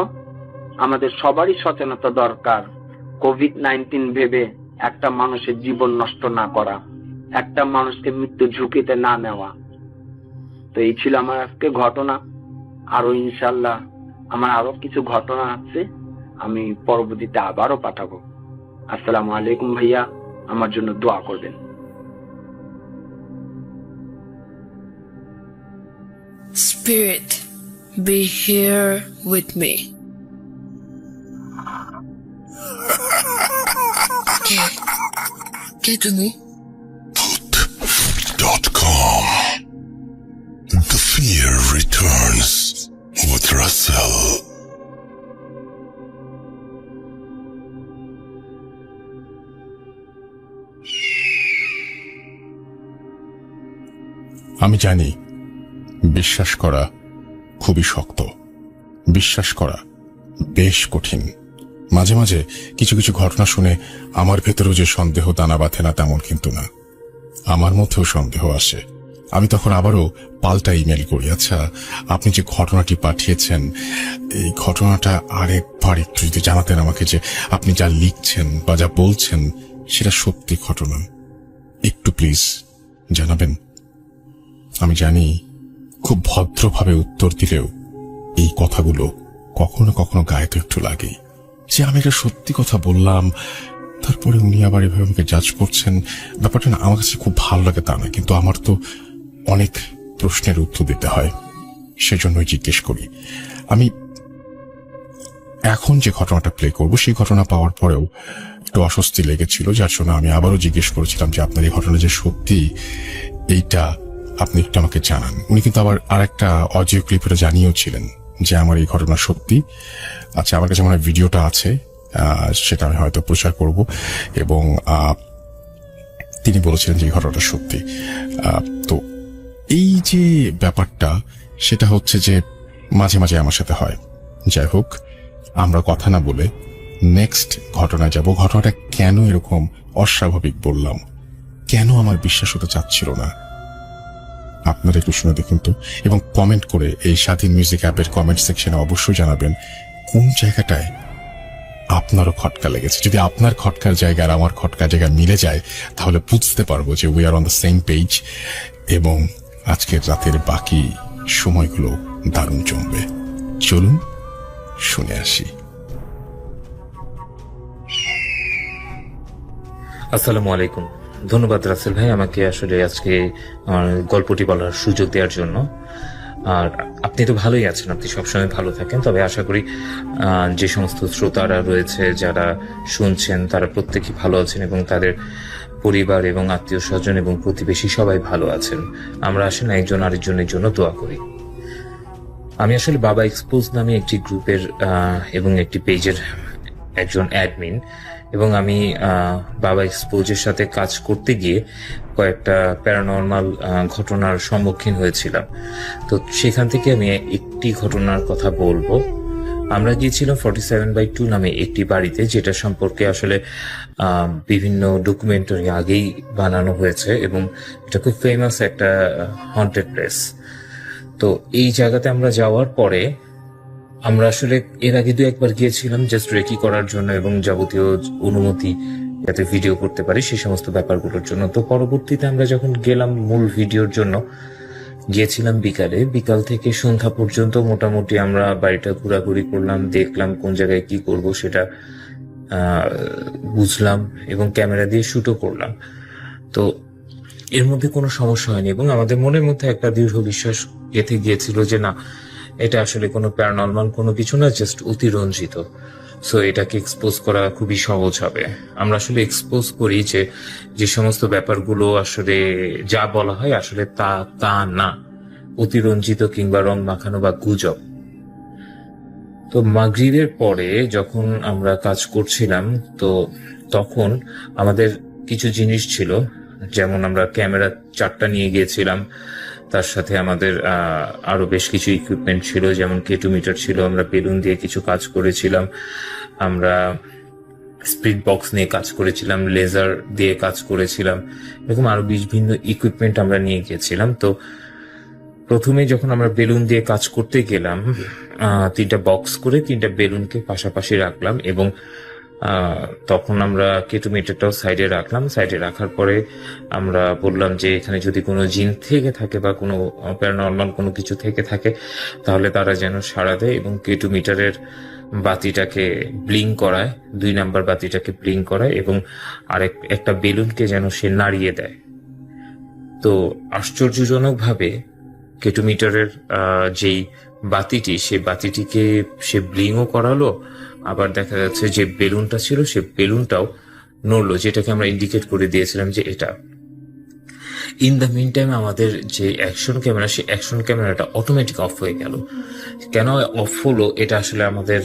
আমাদের সবারই সচেতনতা দরকার। কোভিড-19 ভেবে একটা মানুষের জীবন নষ্ট না করা, একটা মানুষকে মৃত্যু ঝুঁকিতে না নেওয়া। তো এই ছিল আমার আজকে ঘটনা। আরো ইনশাল্লাহ আমার আরো কিছু ঘটনা আছে, আমি পরবর্তীতে আবারও পাঠাবো। আসসালামু আলাইকুম ভাইয়া, আমার জন্য দোয়া করবেন। Spirit, be here with me. কে তুমি? Put.com. The fear returns with Russell. আমি জানি বিশ্বাস করা খুবই শক্ত, বিশ্বাস করা বেশ কঠিন। মাঝে মাঝে কিছু কিছু ঘটনা শুনে আমার ভেতরেও যে সন্দেহ দানা বাঁধে না তেমন কিন্তু না, আমার মধ্যেও সন্দেহ আসে। আমি তখন আবারও পাল্টা ইমেল করি, আচ্ছা আপনি যে ঘটনাটি পাঠিয়েছেন, এই ঘটনাটা আরেকবার একটু যদি জানাতেন আমাকে, যে আপনি যা লিখছেন বা যা বলছেন সেটা সত্যি ঘটনা, একটু প্লিজ জানাবেন। আমি জানি খুব ভদ্রভাবে উত্তর দিলেও এই কথাগুলো কখনো কখনো গায়ে তো একটু লাগেই, যে আমি একটা সত্যি কথা বললাম, তারপরে উনি আবার এভাবে আমাকে জাজ করছেন। ব্যাপারটা না আমার কাছে খুব ভালো লাগে তা না, কিন্তু আমার তো অনেক প্রশ্নের উত্তর দিতে হয়, সেজন্যই জিজ্ঞেস করি। আমি এখন যে ঘটনাটা প্লে করব সেই ঘটনা পাওয়ার পরেও একটু অস্বস্তি লেগেছিল, যার জন্য আমি আবারও জিজ্ঞেস করেছিলাম যে আপনার এই ঘটনা যে সত্যি এইটা আপনি একটু আমাকে জানান। উনি কিন্তু আবার আরেকটা অডিও ক্লিপে জানিয়েও ছিলেন যে আমার এই ঘটনা সত্যি। আচ্ছা, আমার কাছে মনে হয় ভিডিওটা আছে, সেটা আমি হয়তো প্রচার করব। এবং তিনি বলেছিলেন যে এই ঘটনাটা সত্যি। তো এই যে ব্যাপারটা, সেটা হচ্ছে যে মাঝে মাঝে আমার সাথে হয়। যাই হোক, আমরা কথা না বলে নেক্সট ঘটনায় যাব। ঘটনাটা কেন এরকম অস্বাভাবিক বললাম, কেন আমার বিশ্বাস হতে চাচ্ছিল না, আপনারা একটু শুনে দেখুন তো, এবং কমেন্ট করে এই স্বাধীন মিউজিক অ্যাপের কমেন্ট সেকশনে অবশ্যই জানাবেন কোন জায়গাটায় আপনারও খটকা লেগেছে। যদি আপনার খটকার জায়গা আর আমার খটকার জায়গা মিলে যায়, তাহলে বুঝতে পারবো যে we are on the same page, এবং আজকের রাতের বাকি সময়গুলো দারুণ জমবে। চলুন শুনে আসি। আসসালামু আলাইকুম। ধন্যবাদ রাসেল ভাই আমাকে আসলে আজকে গল্পটি বলার সুযোগ দেওয়ার জন্য। আর আপনি তো ভালোই আছেন, আপনি সবসময় ভালো থাকেন। তবে আশা করি যে সমস্ত শ্রোতারা রয়েছে যারা শুনছেন তারা প্রত্যেকেই ভালো আছেন এবং তাদের পরিবার এবং আত্মীয় স্বজন এবং প্রতিবেশী সবাই ভালো আছেন। আমরা আসলে একজন আরেকজনের জন্য দোয়া করি। আমি আসলে বাবা এক্সপোজ নামে একটি গ্রুপের এবং একটি পেজের একজন অ্যাডমিন, এবং আমি বাবা এক্সপোজের সাথে কাজ করতে গিয়ে কয়েকটা প্যারানর্মাল ঘটনার সম্মুখীন হয়েছিলাম। তো সেখান থেকে আমি একটি ঘটনার কথা বলবো। আমরা গিয়েছিলাম 47/2 নামে একটি বাড়িতে, যেটা সম্পর্কে আসলে বিভিন্ন ডকুমেন্টারি আগেই বানানো হয়েছে এবং এটা খুব ফেমাস একটা হন্টেড প্লেস। তো এই জায়গাতে আমরা যাওয়ার পরে আমরা আসলে এর আগে 2-1 গিয়েছিলাম জাস্ট রেকি করার জন্য এবং যাবতীয় অনুমতি যাতে ভিডিও করতে পারি সেই সমস্ত ব্যাপারগুলোর জন্য। তো পরবর্তীতে আমরা যখন গেলাম মূল ভিডিওর জন্য, গিয়েছিলাম বিকাল থেকে সন্ধ্যা পর্যন্ত মোটামুটি আমরা বাড়িটা ঘোরাঘুরি করলাম, দেখলাম কোন জায়গায় কি করব সেটা বুঝলাম এবং ক্যামেরা দিয়ে শুটও করলাম। তো এর মধ্যে কোনো সমস্যা হয়নি এবং আমাদের মনের মধ্যে একটা দৃঢ় বিশ্বাস গেঁথে গিয়েছিল যে না, এটা আসলে কোনো প্যারানর্মাল কোনো কিছু না, জাস্ট অতিরঞ্জিত। সো এটাকে এক্সপোজ করা খুবই সহজ হবে। আমরা আসলে এক্সপোজ করি যে সমস্ত ব্যাপারগুলো আসলে যা বলা হয় আসলে তা না, অতিরঞ্জিত কিংবা রং মাখানো বা গুজব। তো মাগরিবের পরে যখন আমরা কাজ করছিলাম, তো তখন আমাদের কিছু জিনিস ছিল, যেমন আমরা ক্যামেরা 4টা নিয়ে গিয়েছিলাম, তার সাথে আমাদের আরো বেশ কিছু ইকুইপমেন্ট ছিল, যেমন K2 মিটার ছিল, আমরা বেলুন দিয়ে কিছু কাজ করেছিলাম, আমরা স্পিড বক্স নিয়ে কাজ করেছিলাম, লেজার দিয়ে কাজ করেছিলাম, এরকম আরো বিভিন্ন ইকুইপমেন্ট আমরা নিয়ে গিয়েছিলাম। তো প্রথমে যখন আমরা বেলুন দিয়ে কাজ করতে গেলাম, 3টা বক্স করে 3টা বেলুনকে পাশাপাশি রাখলাম এবং তখন আমরা K2 মিটারটাও সাইডে রাখলাম। সাইডে রাখার পরে আমরা বললাম যে এখানে যদি কোনো জিন থেকে থাকে বা কোনো প্যারানর্মাল কোনো কিছু থেকে থাকে তাহলে তারা যেন সাড়া দেয় এবং K2 মিটারের বাতিটাকে ব্লিং করায়, 2 নাম্বার বাতিটাকে ব্লিং করায় এবং একটা বেলুনকে যেন সে নাড়িয়ে দেয়। তো আশ্চর্যজনকভাবে K2 মিটারের যেই বাতিটি, সেই বাতিটিকে সে ব্লিংও করালো, আবার দেখা যাচ্ছে যে বেলুনটা ছিল সে বেলুনটাও নড়লো, যেটাকে আমরা ইন্ডিকেট করে দিয়েছিলাম যে এটা। ইন দ্য মিন টাইম আমাদের যে অ্যাকশন ক্যামেরা, সেই অ্যাকশন ক্যামেরাটা অটোমেটিক অফ হয়ে গেল। কেন অফ হলো এটা আসলে আমাদের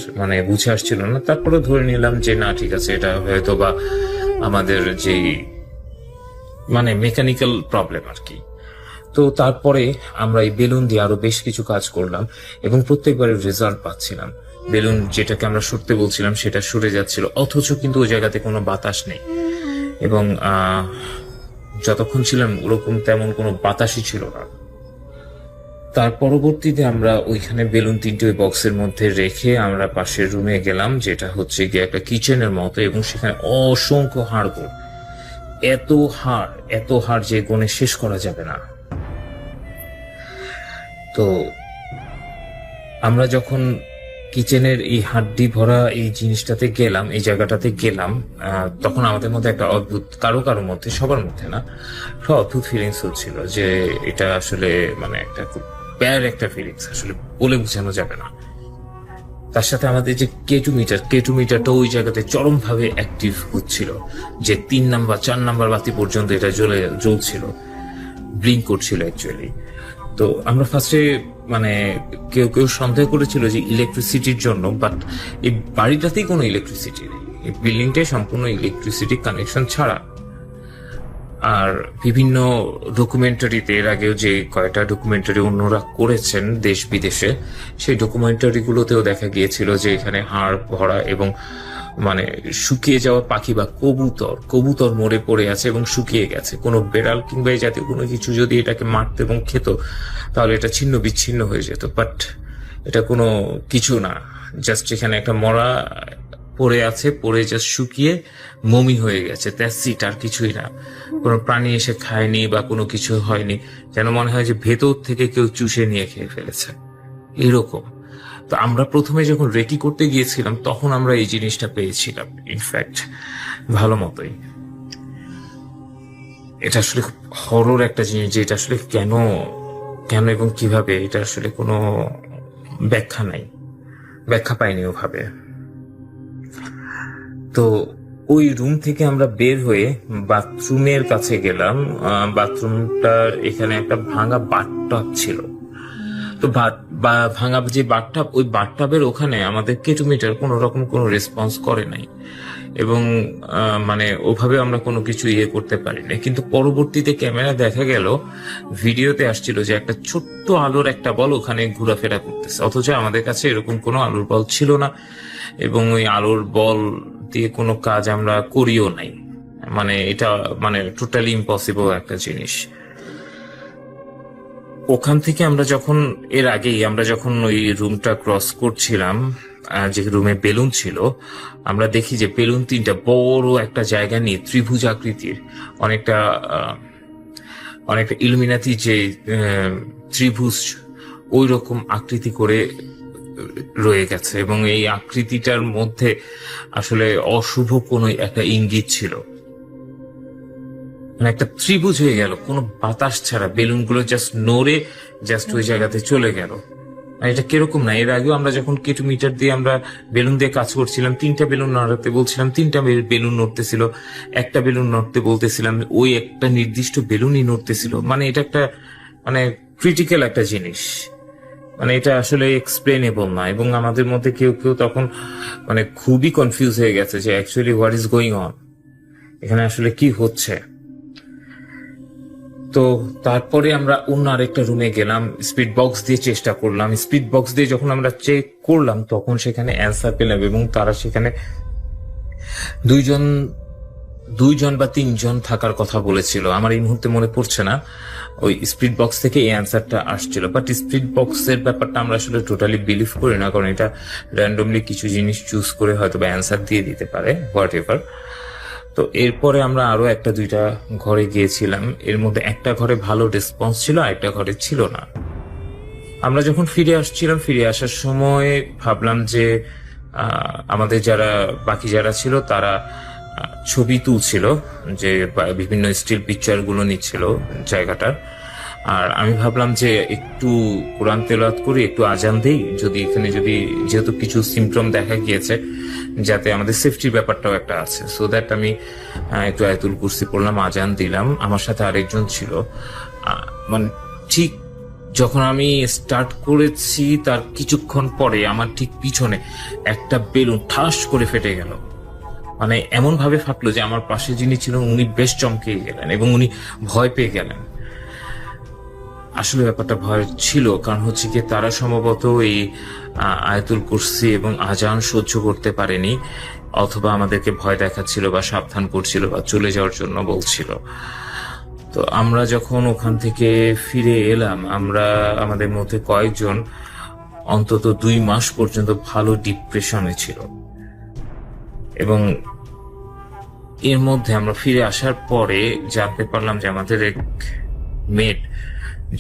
বুঝে আসছিল না। তারপরে ধরে নিলাম যে না ঠিক আছে, এটা হয়তো বা আমাদের যে মেকানিক্যাল প্রবলেম আর কি। তো তারপরে আমরা এই বেলুন দিয়ে আরো বেশ কিছু কাজ করলাম এবং প্রত্যেকবারের রেজাল্ট পাচ্ছিলাম। বেলুন যেটাকে আমরা সরতে বলছিলাম সেটা সরে যাচ্ছিল, অথচ কিন্তু ওই জায়গাতে কোনো বাতাস নেই এবং যতক্ষণ ছিলাম ওরকম তেমন কোনো বাতাসই ছিল না। তার পরবর্তীতে আমরা ওইখানে বেলুন 3টে ওই বক্সের মধ্যে রেখে আমরা পাশের রুমে গেলাম, যেটা হচ্ছে গিয়ে একটা কিচেনের মতো, এবং সেখানে অসংখ্য হাড়গোড়, এত হাড় যে গনে শেষ করা যাবে না। তো আমরা যখন কিচেনের এই হাড্ডি ভরা এই জিনিসটাতে গেলাম, এই জায়গাটাতে গেলাম, তখন আমাদের মধ্যে একটা অদ্ভুত, কারো মধ্যে, সবার মধ্যে না, একটা অদ্ভুত ফিলিংস হচ্ছিল যে এটা আসলে একটা খুব ব্যাড একটা ফিলিংস, আসলে বলে বোঝানো যাবে না। তার সাথে আমাদের যে K2 মিটারটা ওই জায়গাতে চরমভাবে অ্যাক্টিভ হচ্ছিল, যে 3 নাম্বার 4 নাম্বার বাতি পর্যন্ত এটা জ্বলছিল, ব্লিঙ্ক করছিল অ্যাকচুয়ালি। তো আমরা ফার্স্টে কেউ সন্দেহ করেছিল যে ইলেকট্রিসিটির জন্য, বাট এই বাড়িটাতেই কোনো ইলেকট্রিসিটি নেই। এই বিল্ডিংটাই সম্পূর্ণ ইলেকট্রিসিটি কানেকশন ছাড়া। আর বিভিন্ন ডকুমেন্টারিতে এর আগেও যে কয়টা ডকুমেন্টারি অন্যরা করেছেন দেশ বিদেশে, সেই ডকুমেন্টারি গুলোতেও দেখা গিয়েছিল যে এখানে হাড় ভরা এবং মানে শুকিয়ে যাওয়া পাখি বা কবুতর মরে পড়ে আছে এবং শুকিয়ে গেছে। কোনো বেড়াল কিংবা এই জাতীয় কোনো কিছু যদি এটাকে মারত এবং খেত তাহলে এটা ছিন্ন বিচ্ছিন্ন হয়ে যেত। বাট এটা কোনো কিছু না, জাস্ট এখানে একটা মরা পড়ে আছে, পড়ে জাস্ট শুকিয়ে মমি হয়ে গেছে, দ্যাটস ইট, আর কিছুই না। কোনো প্রাণী এসে খায়নি বা কোনো কিছু হয়নি, যেন মনে হয় যে ভেতর থেকে কেউ চুষে নিয়ে খেয়ে ফেলেছে এরকম। তো আমরা প্রথমে যখন রেকি করতে গিয়েছিলাম তখন আমরা এই জিনিসটা পেয়েছিলাম ইনফ্যাক্ট ভালো মতোই। এটা আসলে খুব হরর একটা জিনিস, যে এটা আসলে কেন এবং কিভাবে, এটা আসলে কোনো ব্যাখ্যা নাই, ব্যাখ্যা পাইনি ওভাবে। তো ওই রুম থেকে আমরা বের হয়ে বাথরুমের কাছে গেলাম। বাথরুমটার এখানে একটা ভাঙা বাথটাব ছিল। তো ভাঙা যে বাথটাব, ওই বাথটাবের ওখানে আমাদের কেটোমিটার কোনো রকম কোনো রেসপন্স করে নাই এবং মানে ওভাবে আমরা কোনো কিছু করতে পারিনি। কিন্তু পরবর্তীতে ক্যামেরা দেখা গেল, ভিডিওতে আসছিল যে একটা ছোট্ট আলোর একটা বল ওখানে ঘোরাফেরা করতেছে, অথচ আমাদের কাছে এরকম কোনো আলোর বল ছিল না এবং ওই আলোর বল দিয়ে কোনো কাজ আমরা করিও নাই। মানে এটা মানে টোটালি ইম্পসিবল একটা জিনিস। ওখান থেকে আমরা যখন এর আগেই আমরা যখন ওই রুমটা ক্রস করছিলাম, যে রুমে বেলুন ছিল, আমরা দেখি যে বেলুন তিনটা বড় একটা জায়গা নিয়ে ত্রিভুজ আকৃতির অনেকটা ইলুমিনাতি যে ত্রিভুজ ওই রকম আকৃতি করে রয়ে গেছে এবং এই আকৃতিটার মধ্যে আসলে অশুভ কোনো একটা ইঙ্গিত ছিল। মানে একটা ত্রিভুজ হয়ে গেল কোনো বাতাস ছাড়া, বেলুনগুলো জাস্ট নড়ে জাস্ট ওই জায়গাতে চলে গেল। এটা কিরকম না, এর আগেও আমরা যখন কেটোমিটার দিয়ে আমরা বেলুন দিয়ে কাজ করছিলাম, 3টা বেলুন নড়াতে বলছিলাম, 3টা বেলুন নড়তেছিল, একটা বেলুন নড়তে বলতেছিলাম, ওই একটা নির্দিষ্ট বেলুনই নড়তেছিল। মানে এটা একটা মানে ক্রিটিক্যাল একটা জিনিস, মানে এটা আসলে এক্সপ্লেনেবল না। এবং আমাদের মধ্যে কেউ কেউ তখন মানে খুবই কনফিউজ হয়ে গেছে যে actually what is going on, এখানে আসলে কি হচ্ছে। তো তারপরে আমরা অন্য আরেকটা রুমে গেলাম, স্পিড বক্স দিয়ে চেষ্টা করলাম। স্পিড বক্স দিয়ে যখন আমরা চেক করলাম তখন সেখানে অ্যান্সার পেলাম এবং তারা সেখানে দুইজন বা 3জন থাকার কথা বলেছিল, আমার এই মুহূর্তে মনে পড়ছে না। ওই স্পিড বক্স থেকে এই অ্যান্সারটা আসছিল। বাট স্পিড বক্সের ব্যাপারটা আমরা আসলে টোটালি বিলিভ করি না, কারণ এটা র্যান্ডমলি কিছু জিনিস চুজ করে হয়তো বা অ্যান্সার দিয়ে দিতে পারে, হোয়াট এভার। তো এরপরে আমরা আরো 1-2টা ঘরে গিয়েছিলাম, এর মধ্যে একটা ঘরে ভালো রেসপন্স ছিল, আরেকটা ঘরে ছিল না। আমরা যখন ফিরে আসছিলাম, ফিরে আসার সময় ভাবলাম যে আমাদের বাকি যারা ছিল তারা ছবি তুলছিল, যে বিভিন্ন স্টিল পিকচার গুলো নিচ্ছিল জায়গাটার। আর আমি ভাবলাম যে একটু কোরআন তেলাওয়াত করি, একটু আজান দেই, যদি এখানে যেহেতু কিছু সিমটম দেখা গিয়েছে, যাতে আমাদের সেফটির ব্যাপারটাও একটা আছে। সো দ্যাট আমি একটু আয়াতুল কুরসি পড়লাম, আজান দিলাম। আমার সাথে আরেকজন ছিল। মানে ঠিক যখন আমি স্টার্ট করেছি তার কিছুক্ষণ পরে আমার ঠিক পিছনে একটা বেলুন ঠাস করে ফেটে গেল। মানে এমন ভাবে ফাটলো যে আমার পাশে যিনি ছিলেন উনি বেশ চমকে গেলেন এবং উনি ভয় পেয়ে গেলেন। আসলে ব্যাপারটা ভয় ছিল, কারণ হচ্ছে কি তারা সম্ভবত এই আয়াতুল কুরসি এবং আজান সহ্য করতে পারেনি, অথবা আমাদেরকে ভয় দেখাচ্ছিল বা সাবধান করছিল বা চলে যাওয়ার জন্য বলছিল। তো আমরা যখন ওখান থেকে ফিরে এলাম, আমাদের মধ্যে কয়েকজন অন্তত 2 মাস পর্যন্ত ভালো ডিপ্রেশনে ছিল। এবং এর মধ্যে আমরা ফিরে আসার পরে জানতে পারলাম যে আমাদের এক মেট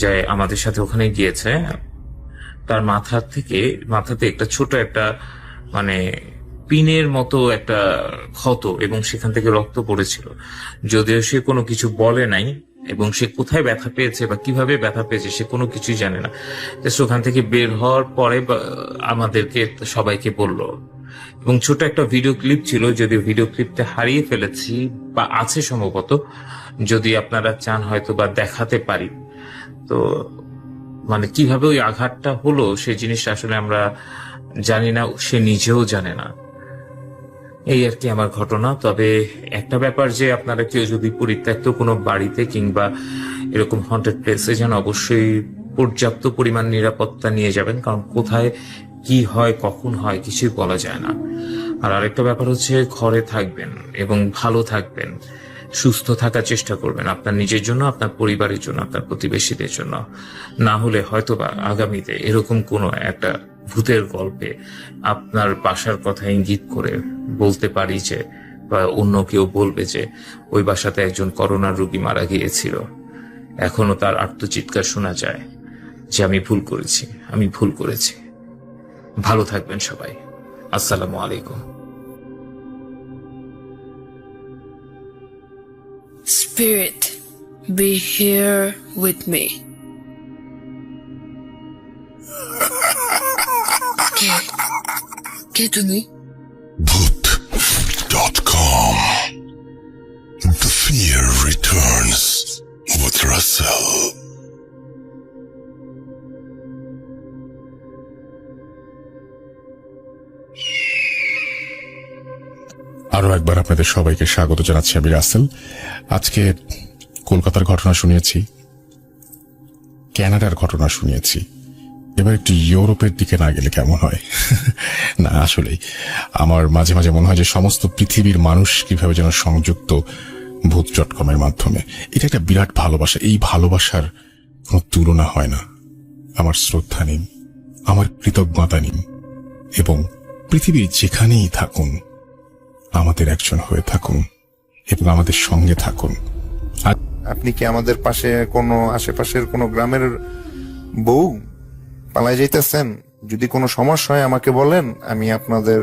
যে আমাদের সাথে ওখানে গিয়েছে, তার মাথাতে একটা ছোট একটা মানে পিনের মতো একটা ক্ষত এবং সেখান থেকে রক্ত পড়েছিল। যদিও সে কোনো কিছু বলে নাই এবং সে কোথায় ব্যথা পেয়েছে বা কিভাবে ব্যথা পেয়েছে সে কোনো কিছুই জানে না। ওখান থেকে বের হওয়ার পরে আমাদেরকে সবাইকে বলল। এবং ছোট একটা ভিডিও ক্লিপ ছিল, যদিও ভিডিও ক্লিপটা হারিয়ে ফেলেছি বা আছে সম্ভবত, যদি আপনারা চান হয়তো বা দেখাতে পারি। তো মানে কিভাবে ওই আঘাতটা হলো সেই জিনিসটা আসলে আমরা জানি না, সে নিজেও জানে না। এই আর কি আমার ঘটনা। তবে একটা ব্যাপার, যে আপনারা কেউ যদি পরিত্যক্ত কোনো বাড়িতে কিংবা এরকম হন্টেড প্লেসে যান, অবশ্যই পর্যাপ্ত পরিমাণ নিরাপত্তা নিয়ে যাবেন, কারণ কোথায় কি হয় কখন হয় কিছুই বলা যায় না। আর আরেকটা ব্যাপার হচ্ছে, ঘরে থাকবেন এবং ভালো থাকবেন, সুস্থ থাকার চেষ্টা করবেন, আপনার নিজের জন্য, আপনার পরিবারের জন্য, আপনার প্রতিবেশীদের জন্য। না হলে হয়তোবা আগামীতে এরকম কোনো একটা ভূতের গল্পে আপনার বাসার কথা ইঙ্গিত করে বলতে পারি যে, বা অন্য কেউ বলবে যে ওই বাসাতে একজন করোনার রোগী মারা গিয়েছিল, এখনো তার আর্তচিৎকার শোনা যায় যে আমি ভুল করেছি, আমি ভুল করেছি। ভালো থাকবেন সবাই। আসসালামু আলাইকুম। Spirit, be here with me. কে তুমি? Bhoot.com. The fear returns with Russell. আরো একবার আপনাদের সবাইকে স্বাগত জানাচ্ছি। আমি রাসেল। আজকে কলকাতার ঘটনা শুনিয়েছি, কানাডার ঘটনা শুনিয়েছি, এবার একটু ইউরোপের দিকে না গেলে কেমন হয়? না, আসলেই আমার মাঝে মাঝে মনে হয় যে সমস্ত পৃথিবীর মানুষ কিভাবে যেন সংযুক্ত ভূত.com এর মাধ্যমে। এটা একটা বিরাট ভালোবাসা। এই ভালোবাসার কোনো তুলনা হয় না। আমার শ্রদ্ধা নিন, আমার কৃতজ্ঞতা নিন, এবং পৃথিবীর যেখানেই থাকুন আমাদের একজন হয়ে থাকুন এবং আমাদের সঙ্গে থাকুন। আর আপনি কি আমাদের পাশে কোনো আশেপাশের কোনো গ্রামের বউ পালায় যাইতেছেন? যদি কোনো সমস্যা হয় আমাকে বলেন, আমি আপনাদের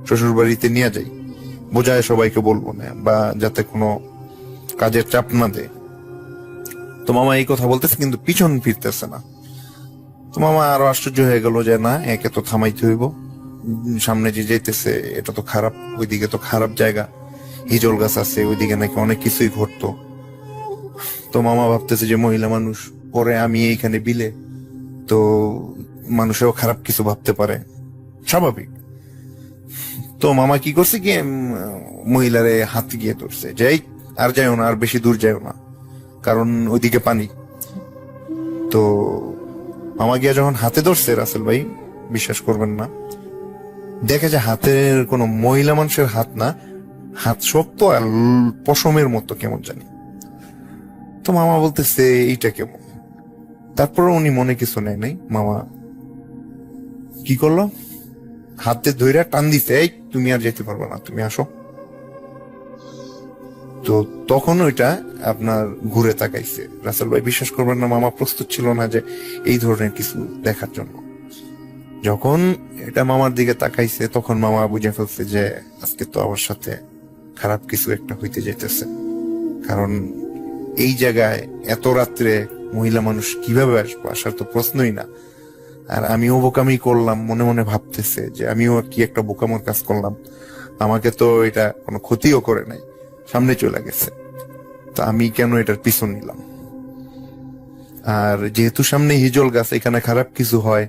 শ্বশুর বাড়িতে নিয়ে যাই, বোঝায় সবাইকে বলবো না, বা যাতে কোনো কাজের চাপ না দেয়। তো মামা এই কথা বলতেছে কিন্তু পিছন ফিরতেছে না। তো মামা আরো আশ্চর্য হয়ে গেল যে না, একে তো থামাইতে হইব, সামনে যে যাইতেছে এটা তো খারাপ, ওইদিকে তো খারাপ জায়গা, হিজল গাছ আছে, ওইদিকে নাকি অনেক কিছুই ঘটতো। তো মামা ভাবতেছে যে মহিলা মানুষ, পরে আমি এইখানে বিলে, তো মানুষেও খারাপ কিছু ভাবতে পারে, স্বাভাবিক। তো মামা কি করছে কি, মহিলারে হাত গিয়ে ধরছে, যাই আর যাইও না, আর বেশি দূর যাইও না, কারণ ওইদিকে পানি। তো মামা গিয়া যখন হাতে ধরছে, রাসেল ভাই বিশ্বাস করবেন না, দেখে যে হাতের কোনো মহিলা মানুষের হাত না, হাত শক্ত আর পশমের মতো কেমন জানি। তো মামা বলতেছে এইটা কেমন। তারপর উনি মনে কিছু নেয় নাই, মামা কি করলো, হাতে ধইরা টান দিছে, এই তুমি আর যেতে পারবে না, তুমি আসো। তো তখন ওইটা আপনার ঘুরে তাকাইছে। রাসেল ভাই বিশ্বাস করবেন না, মামা প্রস্তুত ছিল না যে এই ধরনের কিছু দেখার জন্য। যখন এটা মামার দিকে তাকাইছে, তখন মামা বুঝে ফেলছে যে আজকে তো আমার সাথে খারাপ কিছু একটা হইতে যাইতেছে, কারণ এই জায়গায় এত রাত্রে মহিলা মানুষ কিভাবে আসবো, আসার তো প্রশ্নই না। আর আমিও বোকামি করলাম, মনে মনে ভাবতেছে যে আমিও কি একটা বোকামোর কাজ করলাম, আমাকে তো এটা কোনো ক্ষতিও করে নাই, সামনে চলে গেছে, তো আমি কেন এটার পিছন নিলাম। আর যেহেতু সামনে হিজল গাছ, এখানে খারাপ কিছু হয়,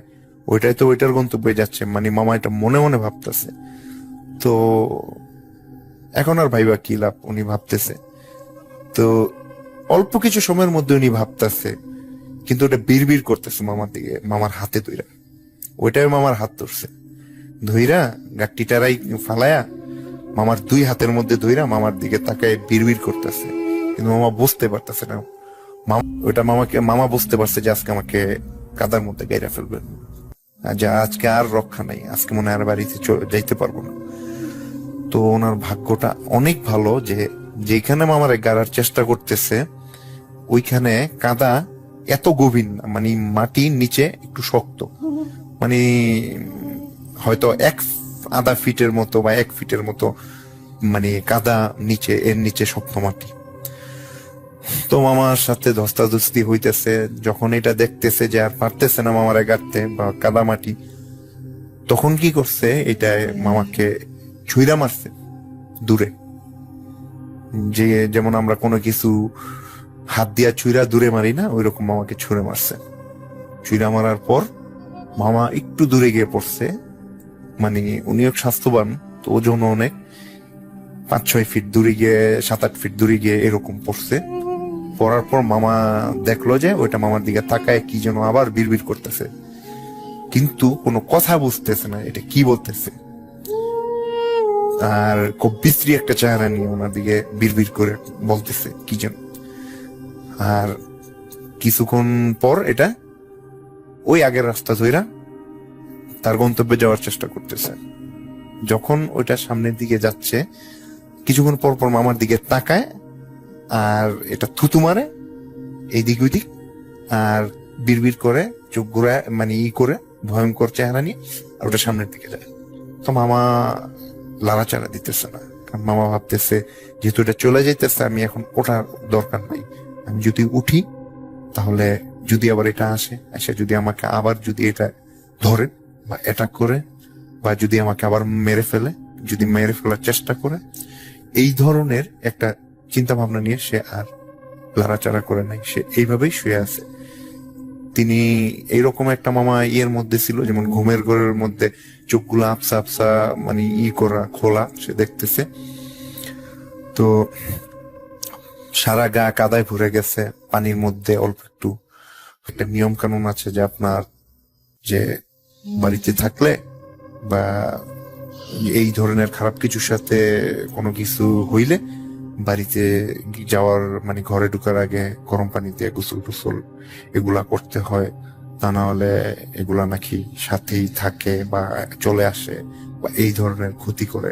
ওইটাই তো ওইটার গন্তব্যে যাচ্ছে, মানে মামা এটা মনে মনে ভাবতেছে। তো এখন আর ভাইবা কি লাভ, উনি ভাবতেছে। তো অল্প কিছু সময়ের মধ্যে উনি ভাবতেছে, কিন্তু ওটা বিড়বিড় করতেছে মামার দিকে, মামার হাতে ধইরা। ওইটাই মামার হাত ধরছে, ধইরা গাট্টিটারাই ফালায়া মামার দুই হাতের মধ্যে ধইরা মামার দিকে তাকায় বিড়বিড় করতেছে, কিন্তু মামা বুঝতে পারতেছে না। ওইটা মামা বুঝতে পারছে যে আজকে আমাকে কাদার মধ্যে গাইরা ফেলবেন, যে আজকে আর রক্ষা নাই, আজকে মনে হয় আর বাড়িতে যাইতে পারবো না। তো ওনার ভাগ্যটা অনেক ভালো যে যেখানে মামারে গাড়ার চেষ্টা করতেছে ওইখানে কাদা এত গভীর না, মানে মাটির নিচে একটু শক্ত, মানে হয়তো আধা ফিটের মতো বা 1 ফিটের মতো, মানে কাদা নিচে, এর নিচে শক্ত মাটি। তো মামার সাথে ধস্তাধস্তি হইতেছে, যখন এটা দেখতেছে যে আর পারতেছে না মামারে গাড়তে বা কাদা মাটি, তখন কি করছে, এটা মামাকে ছুঁড়া মারছে দূরে, যে যেমন আমরা কোনো কিছু হাত দিয়া ছুঁড়া দূরে মারি না, ওই রকম মামাকে ছুঁড়ে মারছে। ছুঁড়া মারার পর মামা একটু দূরে গিয়ে পড়ছে, মানে উনিও স্বাস্থ্যবান, তো ওজন অনেক, 5-6 ফিট দূরে গিয়ে, 7-8 ফিট দূরে গিয়ে এরকম পড়ছে। পড়ার পর মামা দেখলো যে ওইটা মামার দিকে তাকায় কি যেন আবার বিড়বিড় করতেছে, কিন্তু কোনো কথা বুঝতেছে না এটা কি বলতেছে। আর খুব বিশ্রী একটা চেহারা নিয়ে ওনার দিকে বিড়বিড় করে বলতেছে কি যেন। আর কিছুক্ষণ পর এটা ওই আগের রাস্তা ধইরা তার গন্তব্যে যাওয়ার চেষ্টা করতেছে। যখন ওইটা সামনের দিকে যাচ্ছে, কিছুক্ষণ পর পর মামার দিকে তাকায় আর এটা থুতু মারে এইদিক ওইদিক, আর বিড়বিড় করে চোখ ঘুরায়, মানে করে ভয়ঙ্কর চেহারা নিয়ে আর ওটা সামনের দিকে যায়। তো মামা লাড়াচাড়া দিতেছে না, কারণ মামা ভাবতেছে যেহেতু এটা চলে যাইতেছে আমি এখন ওঠার দরকার নাই, আমি যদি উঠি তাহলে যদি আবার এটা এসে যদি আমাকে আবার যদি এটা ধরে বা অ্যাটাক করে বা যদি আমাকে আবার মেরে ফেলে, যদি মেরে ফেলার চেষ্টা করে, এই ধরনের একটা চিন্তা ভাবনা নিয়ে সে আর লড়াচড়া করে নাই, সে এইভাবেই শুয়ে আছে। তিনি এইরকম একটা মামা ইয়ের মধ্যে ছিল, যেমন ঘুমের ঘরের মধ্যে চোখগুলো আপসা আপসা মানে করা খোলা সে দেখতেছে। তো সারা গা কাদায় ভরে গেছে, পানির মধ্যে অল্প একটু। একটা নিয়ম কানুন আছে যে আপনার যে বাড়িতে থাকলে বা এই ধরনের খারাপ কিছুর সাথে কোনো কিছু হইলে বাড়িতে যাওয়ার মানে ঘরে ঢুকার আগে গরম পানি দিয়ে গোসল টোসল এগুলা করতে হয়, তা না হলে এগুলা নাকি সাথেই থাকে বা চলে আসে বা এই ধরনের ক্ষতি করে।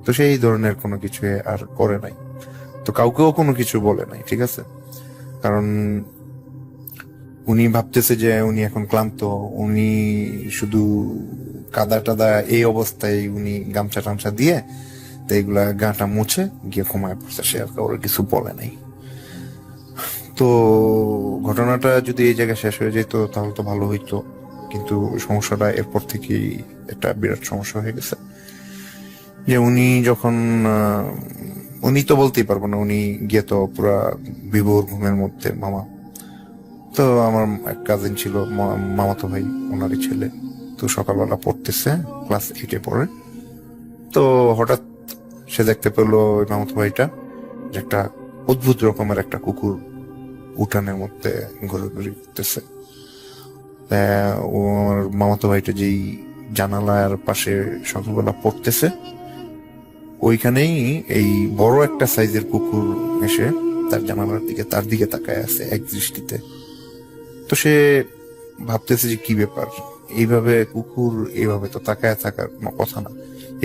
তো সেই ধরনের কোনো কিছু আর করে নাই, তো কাউকেও কোনো কিছু বলে নাই, ঠিক আছে। কারণ উনি ভাবতেছে যে উনি এখন ক্লান্ত, উনি শুধু কাদা টাদা এই অবস্থায় উনি গামছা টামছা দিয়ে তো এগুলা গাটা মুছে গিয়ে ঘুমায় পড়ছে, সে আর কাউকে কিছু বলে নাই। তো ঘটনাটা যদি এই জায়গায় শেষ হয়ে যেত তাহলে তো ভালো হইতো, কিন্তু সমস্যাটা এরপর থেকেই একটা বিরাট সমস্যা হয়ে গেছে। যে উনি যখন উনি তো বলতেই পারবো না, উনি গিয়ে তো পুরা বিভোর ঘুমের মধ্যে মামা। তো আমার এক কাজিন ছিল, মামাতো ভাই, ওনারই ছেলে, তো সকালবেলা পড়তেছে, ক্লাস 8-এ পড়ে। তো হঠাৎ সে দেখতে পেলো ওই মামাতো ভাইটা যে একটা অদ্ভুত রকমের একটা কুকুর উঠানের মধ্যে ঘোরাঘুরি করতেছে। ও আমার মামাতো ভাইটা যেই জানালার পাশে সকালবেলা পড়তেছে, ওইখানেই এই বড় একটা সাইজের কুকুর এসে তার জানালার দিকে তার দিকে তাকায় আছে এক দৃষ্টিতে। তো সে ভাবতেছে যে কি ব্যাপার, এইভাবে কুকুর এইভাবে তো তাকায় থাকার কথা না,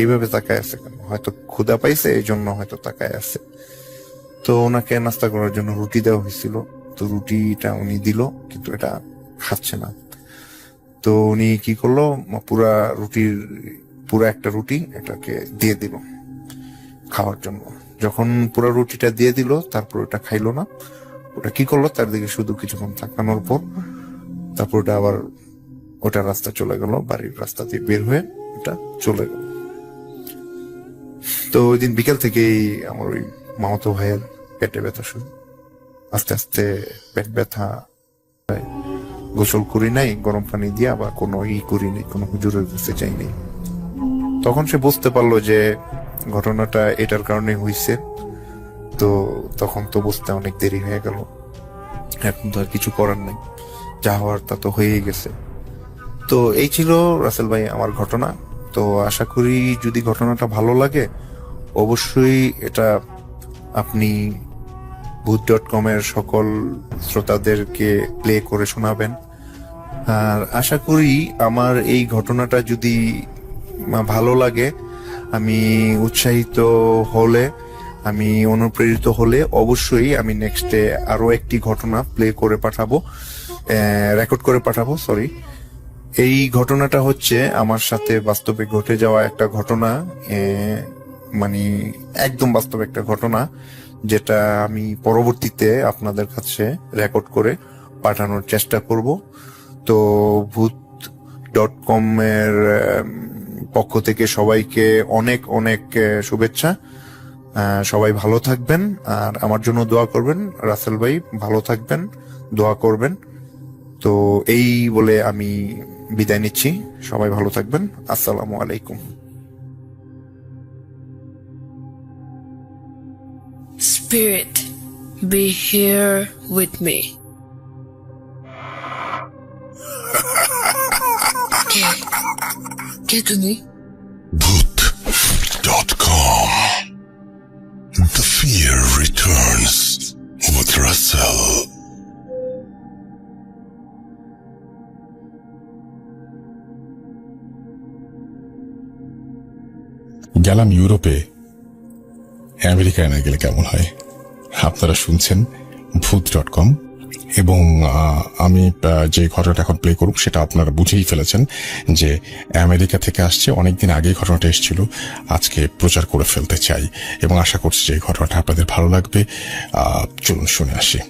এইভাবে তাকায় আছে কেন? হয়তো ক্ষুধা পাইছে এই জন্য হয়তো তাকায় আছে। তো ওনাকে নাস্তা করার জন্য রুটি দেওয়া হয়েছিল, তো রুটিটা উনি দিল, কিন্তু এটা খাচ্ছে না। তো উনি কি করলো, পুরা একটা রুটি এটাকে দিয়ে দিল খাওয়ার জন্য। যখন পুরো রুটিটা দিয়ে দিল তারপর ওটা খাইলো না, ওটা কি করলো, তার দিকে শুধু কিছুক্ষণ তাকানোর পর তারপর ওটা আবার ওটা রাস্তা চলে গেল, বাড়ির রাস্তা দিয়ে বের হয়ে ওটা চলে গেল। তো ওই দিন বিকেল থেকেই আমার ওই মামাতো ভাইয়ের পেটে ব্যথা শুরু, আস্তে আস্তে পেট ব্যথা। গোসল করি নাই গরম পানি দিয়া বা কোনো করি নাই, কোনো হুজুরের কাছে যাই নাই। তখন সে বুঝতে পারলো যে ঘটনাটা এটার কারণে হয়েছে। তো তখন তো বুঝতে অনেক দেরি হয়ে গেল, এখন তো আর কিছু করার নাই, যা হওয়ার তা তো হয়েই গেছে। তো এই ছিল রাসেল ভাই আমার ঘটনা। তো আশা করি যদি ঘটনাটা ভালো লাগে অবশ্যই এটা আপনি ভূত.com এর সকল শ্রোতাদেরকে প্লে করে শোনাবেন। আর আশা করি আমার এই ঘটনাটা যদি ভালো লাগে, আমি উৎসাহিত হলে, আমি অনুপ্রেরিত হলে অবশ্যই আমি নেক্সটে আরো একটি ঘটনা প্লে করে পাঠাবো, রেকর্ড করে পাঠাবো, সরি। এই ঘটনাটা হচ্ছে আমার সাথে বাস্তবে ঘটে যাওয়া একটা ঘটনা, মানে একদম বাস্তব একটা ঘটনা, যেটা আমি পরবর্তীতে আপনাদের কাছে রেকর্ড করে পাঠানোর চেষ্টা করব। তো ভূত.com এর পক্ষ থেকে সবাইকে অনেক অনেক শুভেচ্ছা। সবাই ভালো থাকবেন আর আমার জন্য দোয়া করবেন। রাসেল ভাই ভালো থাকবেন, দোয়া করবেন। তো এই বলে আমি বিদায় নিচ্ছি, সবাই ভালো থাকবেন, আসসালামু আলাইকুম। Spirit, be here with me. কে তুমি? Bhoot.com. The fear returns with Russell. গেলাম ইউরোপে, আমেরিকায় না গেলে কেমন হয়? আপনারা শুনছেন ভূত.com এবং আমি যে ঘটনাটা এখন প্লে করব সেটা আপনারা বুঝেই ফেলেছেন যে আমেরিকা থেকে আসছে, অনেকদিন আগেই ঘটনাটা এসেছিল, আজকে প্রচার করে ফেলতে চাই এবং আশা করছি যে এই ঘটনাটা আপনাদের ভালো লাগবে। চলুন শুনে আসি।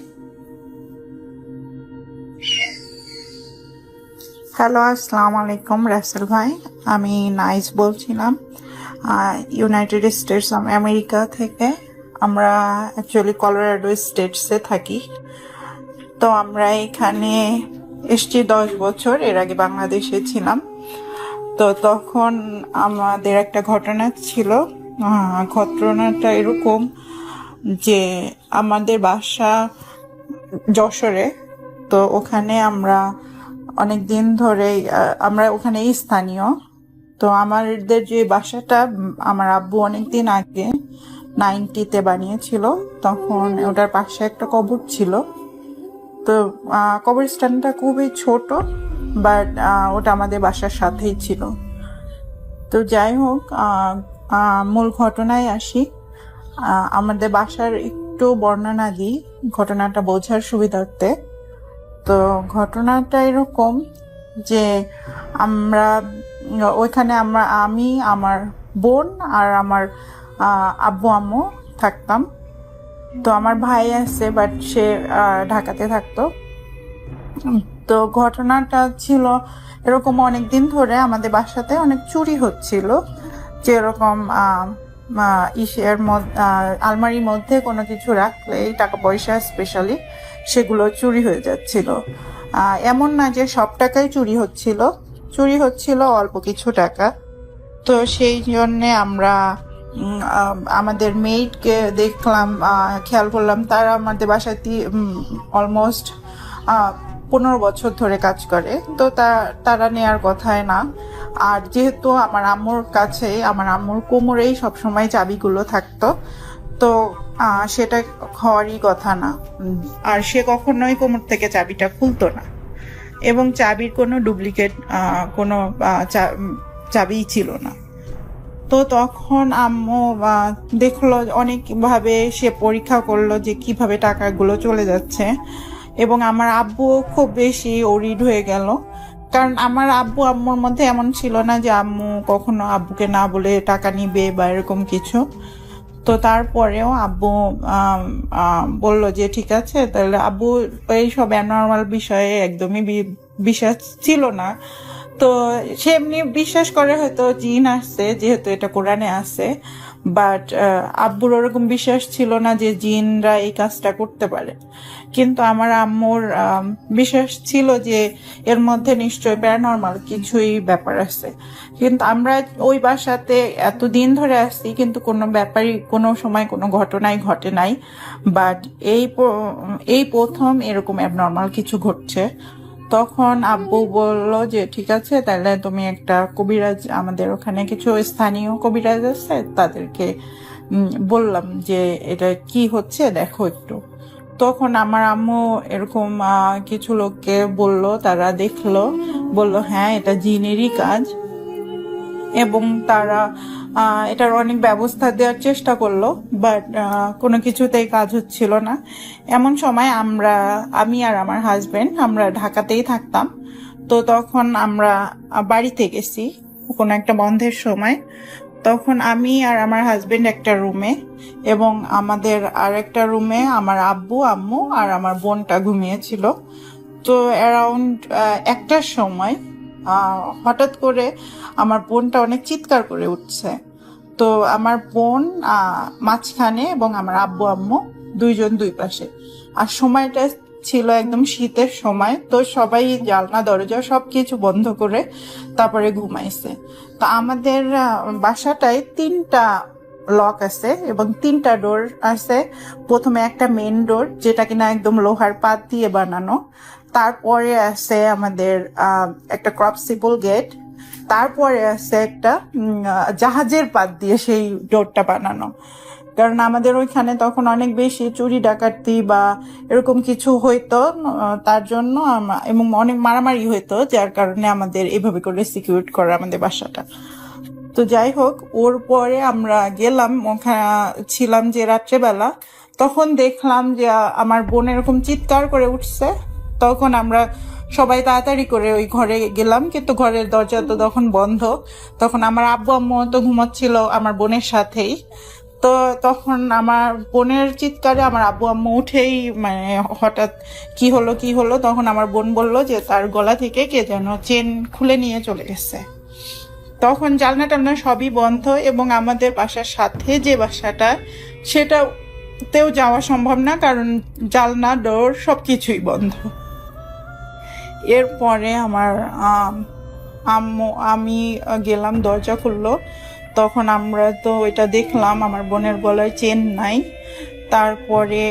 হ্যালো, আসসালামু আলাইকুম রাসেল ভাই। আমি নাইস বলছিলাম ইউনাইটেড স্টেটস অফ আমেরিকা থেকে। আমরা অ্যাকচুয়ালি কলোরাডো স্টেটসে থাকি। তো আমরা এখানে এসছি 10 বছর, এর আগে বাংলাদেশে ছিলাম। তো তখন আমাদের একটা ঘটনা ছিল। ঘটনাটা এরকম যে আমাদের বাসা যশোরে, তো ওখানে আমরা অনেক দিন ধরে আমরা ওখানেই স্থানীয়। তো আমাদের যে বাসাটা আমার আব্বু অনেকদিন আগে 90-তে বানিয়েছিল, তখন ওটার পাশে একটা কবর ছিল। তো কবরস্থানটা খুবই ছোট, বাট ওটা আমাদের বাসার সাথেই ছিল। তো যাই হোক, মূল ঘটনায় আসি। আমাদের বাসার একটু বর্ণনা দিই ঘটনাটা বোঝার সুবিধার্থে। তো ঘটনাটা এরকম যে আমরা ওইখানে আমি, আমার বোন আর আমার আব্বু আম্মু থাকতাম। তো আমার ভাই আছে, বাট সে ঢাকাতে থাকতো। তো ঘটনাটা ছিল এরকম, অনেকদিন ধরে আমাদের বাসাতে অনেক চুরি হচ্ছিল। যেরকম আলমারির মধ্যে কোনো কিছু রাখলে টাকা পয়সা স্পেশালি সেগুলো চুরি হয়ে যাচ্ছিল। এমন না যে সব টাকাই চুরি হচ্ছিল অল্প কিছু টাকা। তো সেই জন্যে আমরা আমাদের মেইডকে দেখলাম, খেয়াল করলাম তারা আমাদের বাসায় অলমোস্ট 15 বছর ধরে কাজ করে। তো তারা নেয়ার কথাই না। আর যেহেতু আমার আম্মুর কাছে, আমার আম্মুর কোমরেই সবসময় চাবিগুলো থাকতো, তো সেটা হওয়ারই কথা না। আর সে কখনোই কোমর থেকে চাবিটা খুলতো না, এবং চাবির কোনো ডুপ্লিকেট কোনো চাবিই ছিল না। তো তখন আম্মু দেখলো, অনেকভাবে সে পরীক্ষা করলো যে কিভাবে টাকাগুলো চলে যাচ্ছে। এবং আমার আব্বু খুব বেশি ওরিড হয়ে গেল, কারণ আমার আব্বু আম্মুর মধ্যে এমন ছিল না যে আম্মু কখনো আব্বুকে না বলে টাকা নিবে বা এরকম কিছু। তো তারপরেও আব্বু বলল যে ঠিক আছে। তাহলে আব্বু এইসব অ্যাবনর্মাল বিষয়ে একদমই বিশ্বাস ছিল না। তো সে এমনি বিশ্বাস করে হয়তো জিন আসছে, যেহেতু এটা কোরআনে আছে। বাট আব্বুর ওরকম বিশ্বাস ছিল না যে জিনরা এই কাজটা করতে পারে। কিন্তু আমার আম্মুর বিশ্বাস ছিল যে এর মধ্যে নিশ্চয়ই প্যারানর্মাল কিছুই ব্যাপার আছে। কিন্তু আমরা ওই বাসাতে এতদিন ধরে আসছি, কিন্তু কোনো ব্যাপারই কোনো সময় কোনো ঘটনাই ঘটে নাই। বাট এই প্রথম এরকম অ্যাবনর্মাল কিছু ঘটছে। তখন আব্বু বলল যে ঠিক আছে, তাহলে তুমি একটা কবিরাজ, আমাদের ওখানে কিছু স্থানীয় কবিরাজ আছে, তাদেরকে বললাম যে এটা কি হচ্ছে দেখো একটু। তখন আমার আম্মু এরকম কিছু লোককে বলল, তারা দেখলো, বলল হ্যাঁ এটা জিনেরই কাজ। এবং তারা এটার অনেক ব্যবস্থা দেওয়ার চেষ্টা করলো, বাট কোনো কিছুতেই কাজ হচ্ছিল না। এমন সময় আমি আর আমার হাজবেন্ড আমরা ঢাকাতেই থাকতাম। তো তখন আমরা বাড়িতে গেছি কোনো একটা বন্ধের সময়। তখন আমি আর আমার হাজবেন্ড একটা রুমে, এবং আমাদের আর একটা রুমে আমার আব্বু আম্মু আর আমার বোনটা ঘুমিয়েছিল। তো অ্যারাউন্ড 1টার সময় হঠাৎ করে আমার বোনটা অনেক চিৎকার করে উঠছে। তো আমার বোন মাঝখানে এবং আমার আব্বু আম্মু দুইজন দুই পাশে। আর সময়টা ছিল একদম শীতের সময়। তো সবাই জানলা দরজা সবকিছু বন্ধ করে তারপরে ঘুমাইছে। তো আমাদের বাসাটায় 3টা লক আছে এবং 3টা ডোর আছে। প্রথমে একটা মেইন ডোর যেটা কিনা একদম লোহার পাত দিয়ে বানানো, তারপরে আছে আমাদের একটা ক্রপসিবল গেট, তারপরে আছে একটা জাহাজের পাত দিয়ে সেই ডোরটা বানানো। কারণ আমাদের ওইখানে তখন অনেক বেশি চুরি ডাকাতি বা এরকম কিছু হইতো, তার জন্য এবং অনেক মারামারি হইতো, যার কারণে আমাদের এইভাবে করে সিকিউর করা আমাদের বাসাটা। তো যাই হোক, ওর পরে আমরা গেলাম, ওখানে ছিলাম যে রাত্রেবেলা, তখন দেখলাম যে আমার বোন এরকম চিৎকার করে উঠছে। তখন আমরা সবাই তাড়াতাড়ি করে ওই ঘরে গেলাম, কিন্তু ঘরের দরজা তো তখন বন্ধ। তখন আমার আব্বু আম্মু তো ঘুমাচ্ছিল আমার বোনের সাথেই। তো তখন আমার বোনের চিৎকারে আমার আব্বু আম্মু উঠেই মানে হঠাৎ কি হলো, তখন আমার বোন বলল যে তার গলা থেকে কে যেন চেন খুলে নিয়ে চলে গেছে। তখন জানলা টালনা সবই বন্ধ এবং আমাদের বাসার সাথে যে বাসাটা সেটাতেও যাওয়া সম্ভব না, কারণ জানলা ডোর সবকিছুই বন্ধ। এরপরে আমার আমি গেলাম, দরজা খুললো। তখন আমরা তো ওইটা দেখলাম আমার বোনের গলায় চেন নাই। তারপরে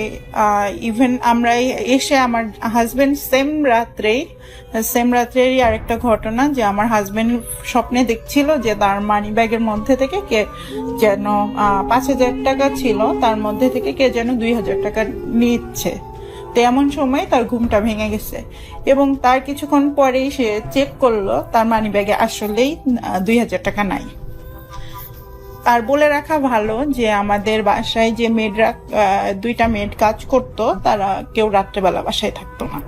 ইভেন আমরা এসে আমার হাজবেন্ড সেম রাত্রেরই আরেকটা ঘটনা, যে আমার হাজবেন্ড স্বপ্নে দেখছিল যে তার মানি ব্যাগের মধ্যে থেকে কে যেন 5,000 টাকা ছিল, তার মধ্যে থেকে কে যেন 2,000 টাকা নিচ্ছে। তো এমন সময় তার ঘুমটা ভেঙে গেছে এবং তার কিছুক্ষণ পরেই সে চেক করলো তার মানি ব্যাগে আসলেই 2,000 টাকা নাই। আর বলে রাখা ভালো যে আমাদের বাসায় যে মেয়েরা 2টা মেড কাজ করতো, তারা কেউ রাত্রেবেলা বাসায় থাকতো না,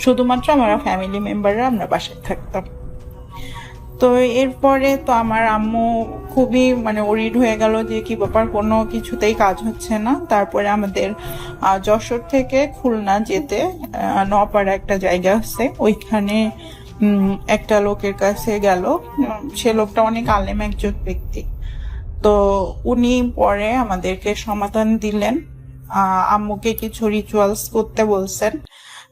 শুধুমাত্র আমরা ফ্যামিলি মেম্বাররা আমরা বাসায় থাকতাম। তো এরপরে তো আমার আম্মু খুবই মানে ওরিড হয়ে গেল যে কি ব্যাপার, কোনো কিছুতেই কাজ হচ্ছে না। তারপরে আমাদের যশোর থেকে খুলনা যেতে নপাড়া একটা জায়গা আছে, ওইখানে একটা লোকের কাছে গেল। সে লোকটা অনেক আলেম একজন ব্যক্তি। তো উনি পরে আমাদেরকে সমাধান দিলেন, আম্মুকে কিছু রিচুয়ালস করতে বলছেন,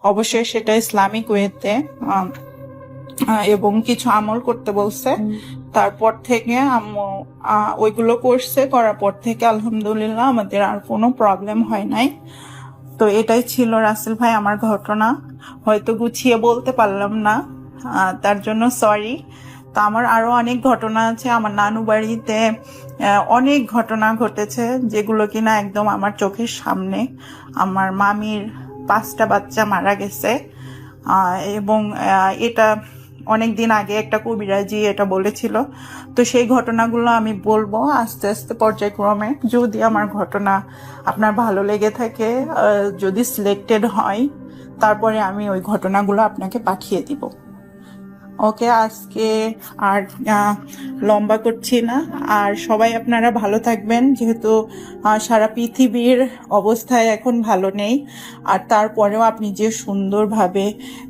অবশ্যই সেটা ইসলামিক ওয়েতে, এবং কিছু আমল করতে বলছে। তারপর থেকে আম্মু ওইগুলো করার পর থেকে আলহামদুলিল্লাহ আমাদের আর কোনো প্রবলেম হয় নাই। তো এটাই ছিল রাসেল ভাই আমার ঘটনা, হয়তো গুছিয়ে বলতে পারলাম না, তার জন্য সরি। তো আমার আরো অনেক ঘটনা আছে, আমার নানু বাড়িতে অনেক ঘটনা ঘটেছে যেগুলো কিনা একদম আমার চোখের সামনে। আমার মামির 5টা বাচ্চা মারা গেছে, এবং এটা অনেক দিন আগে একটা কবিরাজি এটা বলেছিল। তো সেই ঘটনাগুলো আমি বলবো আস্তে আস্তে পর্যায়ক্রমে, যদি আমার ঘটনা আপনার ভালো লেগে থাকে, যদি সিলেক্টেড হয়, তারপরে আমি ওই ঘটনাগুলো আপনাকে পাঠিয়ে দিব। ওকে, আজকে আর লম্বা করছি না। আর সবাই আপনারা ভালো থাকবেন, যেহেতু সারা পৃথিবীর অবস্থায় এখন ভালো নেই। আর তারপরেও আপনি যে সুন্দরভাবে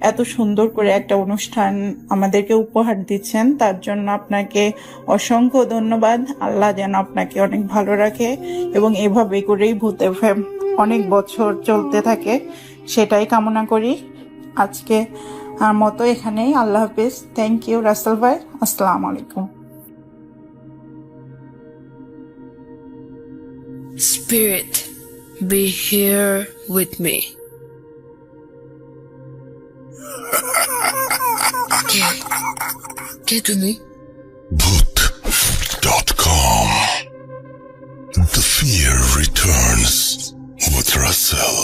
এত সুন্দর করে একটা অনুষ্ঠান আমাদেরকে উপহার দিচ্ছেন, তার জন্য আপনাকে অসংখ্য ধন্যবাদ। আল্লাহ যেন আপনাকে অনেক ভালো রাখে এবং এভাবে করেই ভূত এফএম অনেক বছর চলতে থাকে, সেটাই কামনা করি। আজকে মতো এখানেই, আল্লাহ হাফিজ। থ্যাংক ইউ রাসেল ভাই, আসসালামু আলাইকুম। Spirit, be here with me. কে তুমি? Bhoot.com. The fear returns with Russell.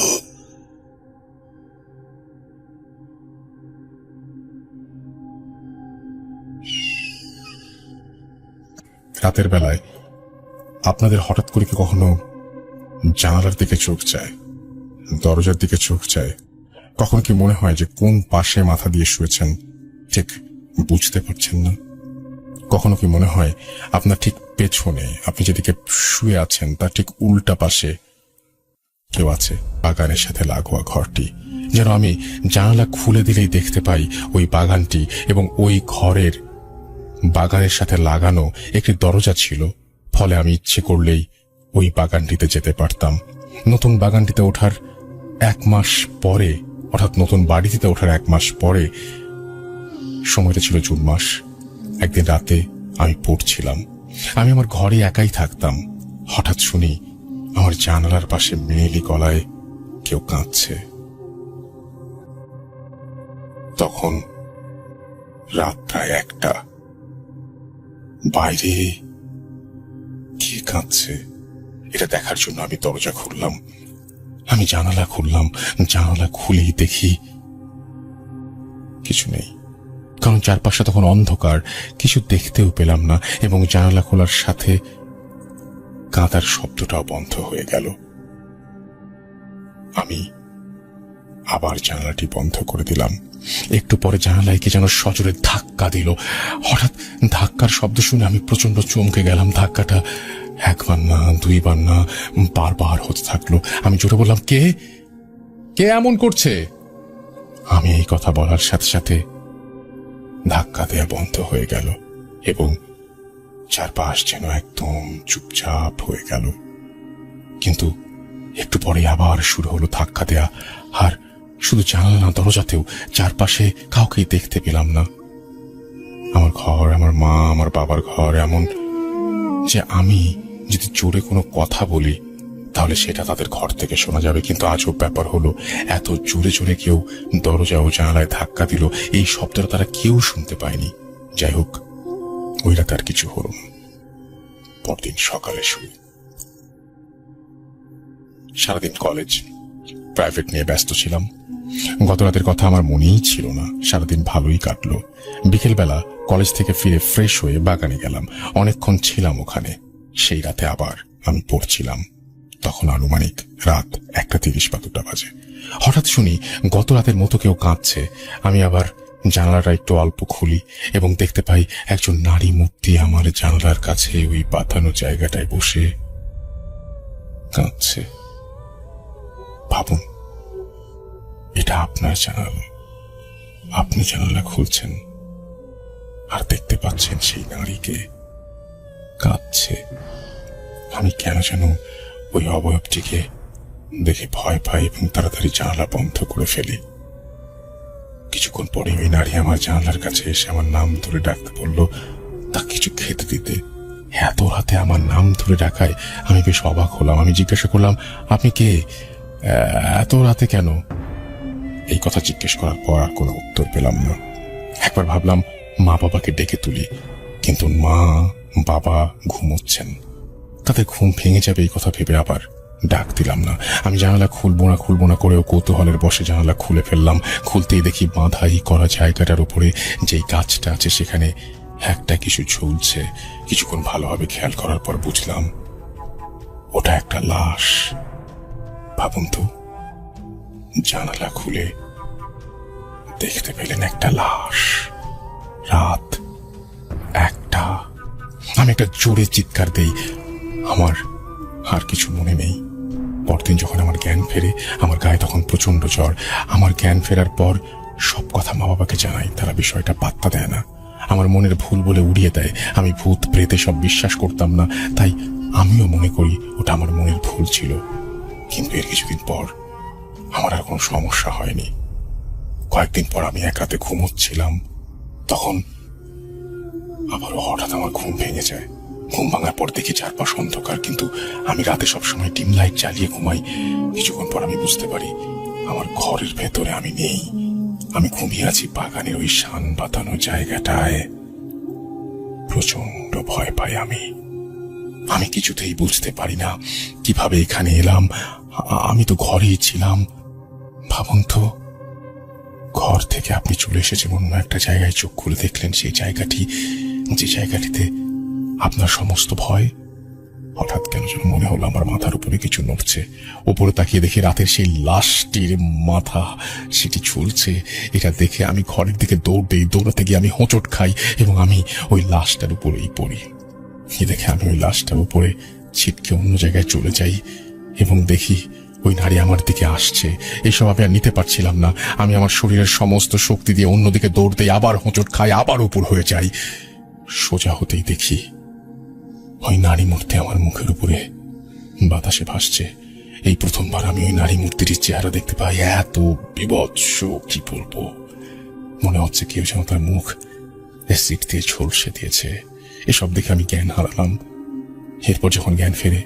রাতের বেলায় আপনাদের হঠাৎ করে কি কখনো জানালার দিকে চোখ যায়, দরজার দিকে চোখ যায়? কখনো কি মনে হয় যে কোন পাশে মাথা দিয়ে শুয়েছেন ঠিক বুঝতে পারছেন না? কখনো কি মনে হয় আপনার ঠিক পেছনে, আপনি যেদিকে শুয়ে আছেন তার ঠিক উল্টা পাশে কেউ আছে? বাগানের সাথে লাগোয়া ঘরটি, যেন আমি জানালা খুলে দিলেই দেখতে পাই ওই বাগানটি, এবং ওই ঘরের বাগানের সাথে লাগানো একটি দরজা ছিল, ফলে আমি ইচ্ছে করলেই ওই বাগানটিতে যেতে পারতাম। নতুন বাগানটিতে ওঠার 1 মাস পরে, অর্থাৎ নতুন বাড়িতে ওঠার 1 মাস পরে, সময়টা ছিল জুন মাস। একদিন রাতে আমি পড়ছিলাম, আমি আমার ঘরে একাই থাকতাম। হঠাৎ শুনি আমার জানালার পাশে মেয়েলি গলায় কেউ কাঁদছে। তখন রাত প্রায় 1টা। বাইরে কে কাঁদছে এটা দেখার জন্য আমি দরজা খুললাম। আমি জানালা খুললাম, জানালা খুলেই দেখি কিছু নেই, কারণ চারপাশে তখন অন্ধকার, কিছু দেখতেও পেলাম না, এবং জানালা খোলার সাথে কাঁদার শব্দটাও বন্ধ হয়ে গেল। আমি আবার জানালাটি বন্ধ করে দিলাম। একটু পরে জানালায় কে যেন সজোরে ধাক্কা দিল। হঠাৎ ধাক্কার শব্দ শুনে আমি প্রচন্ড চমকে গেলাম। ধাক্কাটা একবার না, দুইবার না, বারবার হতে থাকলো। আমি জোরে বললাম, কে কে এমন করছে? আমি এই কথা বলার সাথে সাথে ধাক্কা দেয়া বন্ধ হয়ে গেল এবং চারপাশ যেন একদম চুপচাপ হয়ে গেল। কিন্তু একটু পরে আবার শুরু হলো ধাক্কা দেয়া, আর শুধু জানালা না, দরজাতেও। চারপাশে কাউকেই দেখতে পেলাম না। আমার ঘর, আমার মা, আমার বাবার ঘর এমন যে আমি যদি জোরে কোনো কথা বলি তাহলে সেটা তাদের ঘর থেকে শোনা যাবে। কিন্তু আজব ব্যাপার হলো, এত জোরে জোরে কেউ দরজা ও জানালায় ধাক্কা দিল, এই শব্দটা তারা কেউ শুনতে পায়নি। যাই হোক, ওই রাতে আর কিছু হলো না। পরদিন সকালে শুরু। সারাদিন কলেজ, প্রাইভেট নিয়ে ব্যস্ত ছিলাম। গত রাতের কথা আমার মনেই ছিল না। সারাদিন ভালোই কাটলো। বিকেলবেলা কলেজ থেকে ফিরে ফ্রেশ হয়ে বাগানে গেলাম। অনেকক্ষণ ছিলাম ওখানে। সেই রাতে আবার আমি পড়ছিলাম। তখন আনুমানিক রাত 1:30 বা 2টা বাজে। হঠাৎ শুনি গত রাতের মতো কেউ কাঁদছে। আমি আবার জানালাটা একটু অল্প খুলি এবং দেখতে পাই একজন নারী মূর্তি আমার জানালার কাছে ওই পাতানো জায়গাটায় বসে কাঁদছে। ভাবুন, এটা আপনার জানালা, আপনি জানালা খুলছেন আর দেখতে পাচ্ছেন সেই নারীকে কাঁদছে। আমি কেন যেন ওই অবয়বটিকে দেখে ভয় পাই এবং তাড়াতাড়ি জানালা বন্ধ করে ফেলি। কিছুক্ষণ পরে ওই নারী আমার জানালার কাছে এসে আমার নাম ধরে ডাকতে বলল তা কিছু খেতে দিতে। এত রাতে আমার নাম ধরে ডাকায় আমি বেশ অবাক হলাম। আমি জিজ্ঞাসা করলাম, আপনি কে? এত রাতে কেন? এই কথা জিজ্ঞেস করার পর আর কোনো উত্তর পেলাম না। একবার ভাবলাম মা বাবাকে ডেকে তুলি, কিন্তু মা বাবা ঘুমোচ্ছেন, তাদের ঘুম ভেঙে যাবে এই কথা ভেবে আবার ডাক দিলাম না। আমি জানালা খুলবো না করেও কৌতূহলের বসে জানালা খুলে ফেললাম। খুলতেই দেখি বাঁধাই করা জায়গাটার উপরে যেই গাছটা আছে সেখানে একটা কিছু ঝুলছে। কিছুক্ষণ ভালোভাবে খেয়াল করার পর বুঝলাম ওটা একটা লাশ। ভাবুন তো, জানালা খুলে দেখতে পেলেন একটা লাশ। রাত 1টা। আমি একটা জোরে চিৎকার দেই। আমার আর কিছু মনে নেই। পরদিন যখন আমার জ্ঞান ফেরে, আমার গায়ে তখন প্রচন্ড জ্বর। আমার জ্ঞান ফেরার পর সব কথা মা বাবাকে জানাই। তারা বিষয়টা পাত্তা দেয় না, আমার মনের ভুল বলে উড়িয়ে দেয়। আমি ভূত প্রেতে সব বিশ্বাস করতাম না, তাই আমিও মনে করি ওটা আমার মনের ভুল ছিল। কিন্তু এর কিছুদিন পর আমার আর কোনো সমস্যা হয়নি। কয়েকদিন পর আমি এক রাতে ঘুমোচ্ছিলাম, তখন আবারও হঠাৎ আমার ঘুম ভেঙে যায়। ঘুম ভাঙার পর দেখি চারপাশ অন্ধকার, কিন্তু আমি রাতে সবসময় ডিম লাইট জ্বালিয়ে ঘুমাই। কিছুক্ষণ পর আমি বুঝতে পারি আমার ঘরের ভেতরে আমি নেই। আমি ঘুমিয়ে আছি বাগানের ওই শান বাতানো জায়গাটায়। প্রচন্ড ভয় পাই আমি কিছুতেই বুঝতে পারি না কিভাবে এখানে এলাম। আমি তো ঘরেই ছিলাম। ভাবুন তো, ঘর থেকে আপনি চলে এসেছেন অন্য একটা জায়গায়, চোখ খুলে দেখলেন সেই জায়গাটি, যে জায়গাটিতে আপনার সমস্ত ভয়। হঠাৎ কেন যেন মনে হলো আমার মাথার উপরে কিছু নড়ছে। উপরে তাকিয়ে দেখি রাতের সেই লাশটির মাথা সেটি ঝুলছে। এটা দেখে আমি ঘরের দিকে দৌড় দিই। দৌড়াতে গিয়ে আমি হোঁচট খাই এবং আমি ওই লাশটার উপরেই পড়ি। দেখে আমি ওই লাশটার উপরে ছিটকে অন্য জায়গায় চলে যাই এবং দেখি ওই নারী আমার দিকে আসছে। এইসব আমি আর নিতে পারছিলাম না। আমি আমার শরীরের সমস্ত শক্তি দিয়ে অন্যদিকে দৌড় দিই, আবার হোঁচট খাই, আবার উপর হয়ে যাই। সোজা হতেই দেখি ওই নারী মূর্তি আমার মুখের উপরে বাতাসে ভাসছে। এই প্রথমবার আমি ওই নারী মূর্তিটির চেহারা দেখতে পাই। এত বিভৎস, কি বলবো, মনে হচ্ছে কেউ যেন তার মুখ অ্যাসিড দিয়ে ঝলসে দিয়েছে। এসব দেখে আমি জ্ঞান হারালাম। এরপর যখন জ্ঞান ফেরে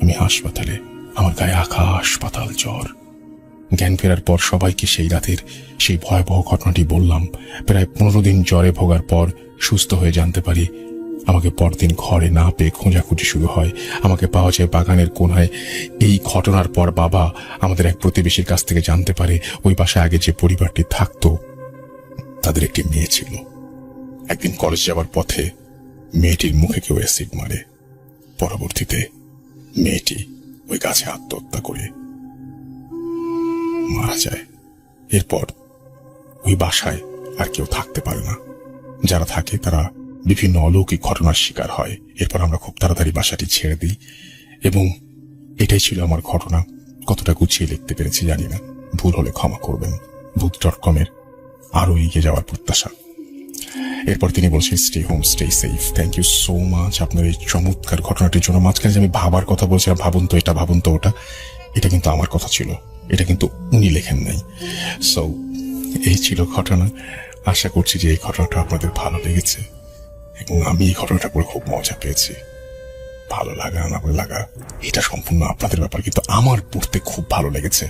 আমি হাসপাতালে, আমার গায়ে আকাশ পাতাল জ্বর। জ্ঞান ফেরার পর সবাইকে সেই রাতের সেই ভয়াবহ ঘটনাটি বললাম। প্রায় 15 দিন জ্বরে ভোগার পর সুস্থ হয়ে জানতে পারি আমাকে পরদিন ঘরে না পেয়ে খোঁজাখুঁজি শুরু হয়। আমাকে পাওয়া যায় বাগানের কোনায়। এই ঘটনার পর বাবা আমাদের এক প্রতিবেশীর কাছ থেকে জানতে পারে ওই বাসায় আগে যে পরিবারটি থাকতো তাদের একটি মেয়ে ছিল। একদিন কলেজ যাওয়ার পথে মেয়েটির মুখে কেউ অ্যাসিড মারে। পরবর্তীতে মেয়েটি ওই গাছে আত্মহত্যা করে মারা যায়। এরপর ওই বাসায় আর কেউ থাকতে পারে না। যারা থাকে তারা বিভিন্ন অলৌকিক ঘটনার শিকার হয়। এরপর আমরা খুব তাড়াতাড়ি বাসাটি ছেড়ে দিই এবং এটাই ছিল আমার ঘটনা। কতটা গুছিয়ে লিখতে পেরেছি জানি না, ভুল হলে ক্ষমা করবেন। ভূত.com এর আরো এগিয়ে যাওয়ার প্রত্যাশা। এরপর তিনি বলছেন stay home, stay safe. Thank you so much আপনার এই চমৎকার ঘটনাটির জন্য। মাঝখানে যে আমি ভাবার কথা বলছিলাম, ভাবুন তো এটা, ভাবুন তো ওটা, এটা কিন্তু আমার কথা ছিল, এটা কিন্তু উনি লেখেন নাই। সো এই ছিল ঘটনা। আশা করছি যে এই ঘটনাটা আপনাদের ভালো লেগেছে এবং আমি এই ঘটনাটা পড়ে খুব মজা পেয়েছি। ভালো লাগা না ভালো লাগা এটা সম্পূর্ণ আপনাদের ব্যাপার, কিন্তু আমার পড়তে খুব ভালো লেগেছে।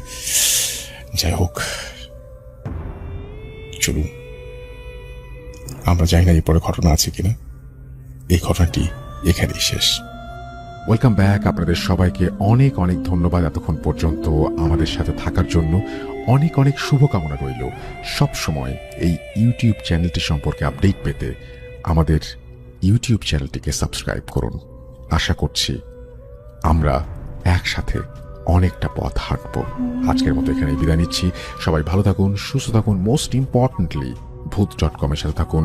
যাই হোক, চলুন আমরা জানি না এরপরে ঘটনা আছে কিনা। এই ঘটনাটি এখানেই শেষ। Welcome back. আপনাদের সবাইকে অনেক অনেক ধন্যবাদ এতক্ষণ পর্যন্ত আমাদের সাথে থাকার জন্য। অনেক অনেক শুভকামনা রইল। সব সময় এই ইউটিউব চ্যানেলটি সম্পর্কে আপডেট পেতে আমাদের ইউটিউব চ্যানেলটিকে সাবস্ক্রাইব করুন। আশা করছি আমরা একসাথে অনেকটা পথ হাঁটব। আজকের মতো এখানে বিদায় নিচ্ছি। সবাই ভালো থাকুন, সুস্থ থাকুন। মোস্ট ইম্পর্টেন্টলি ভূত.com এর সাথে থাকুন।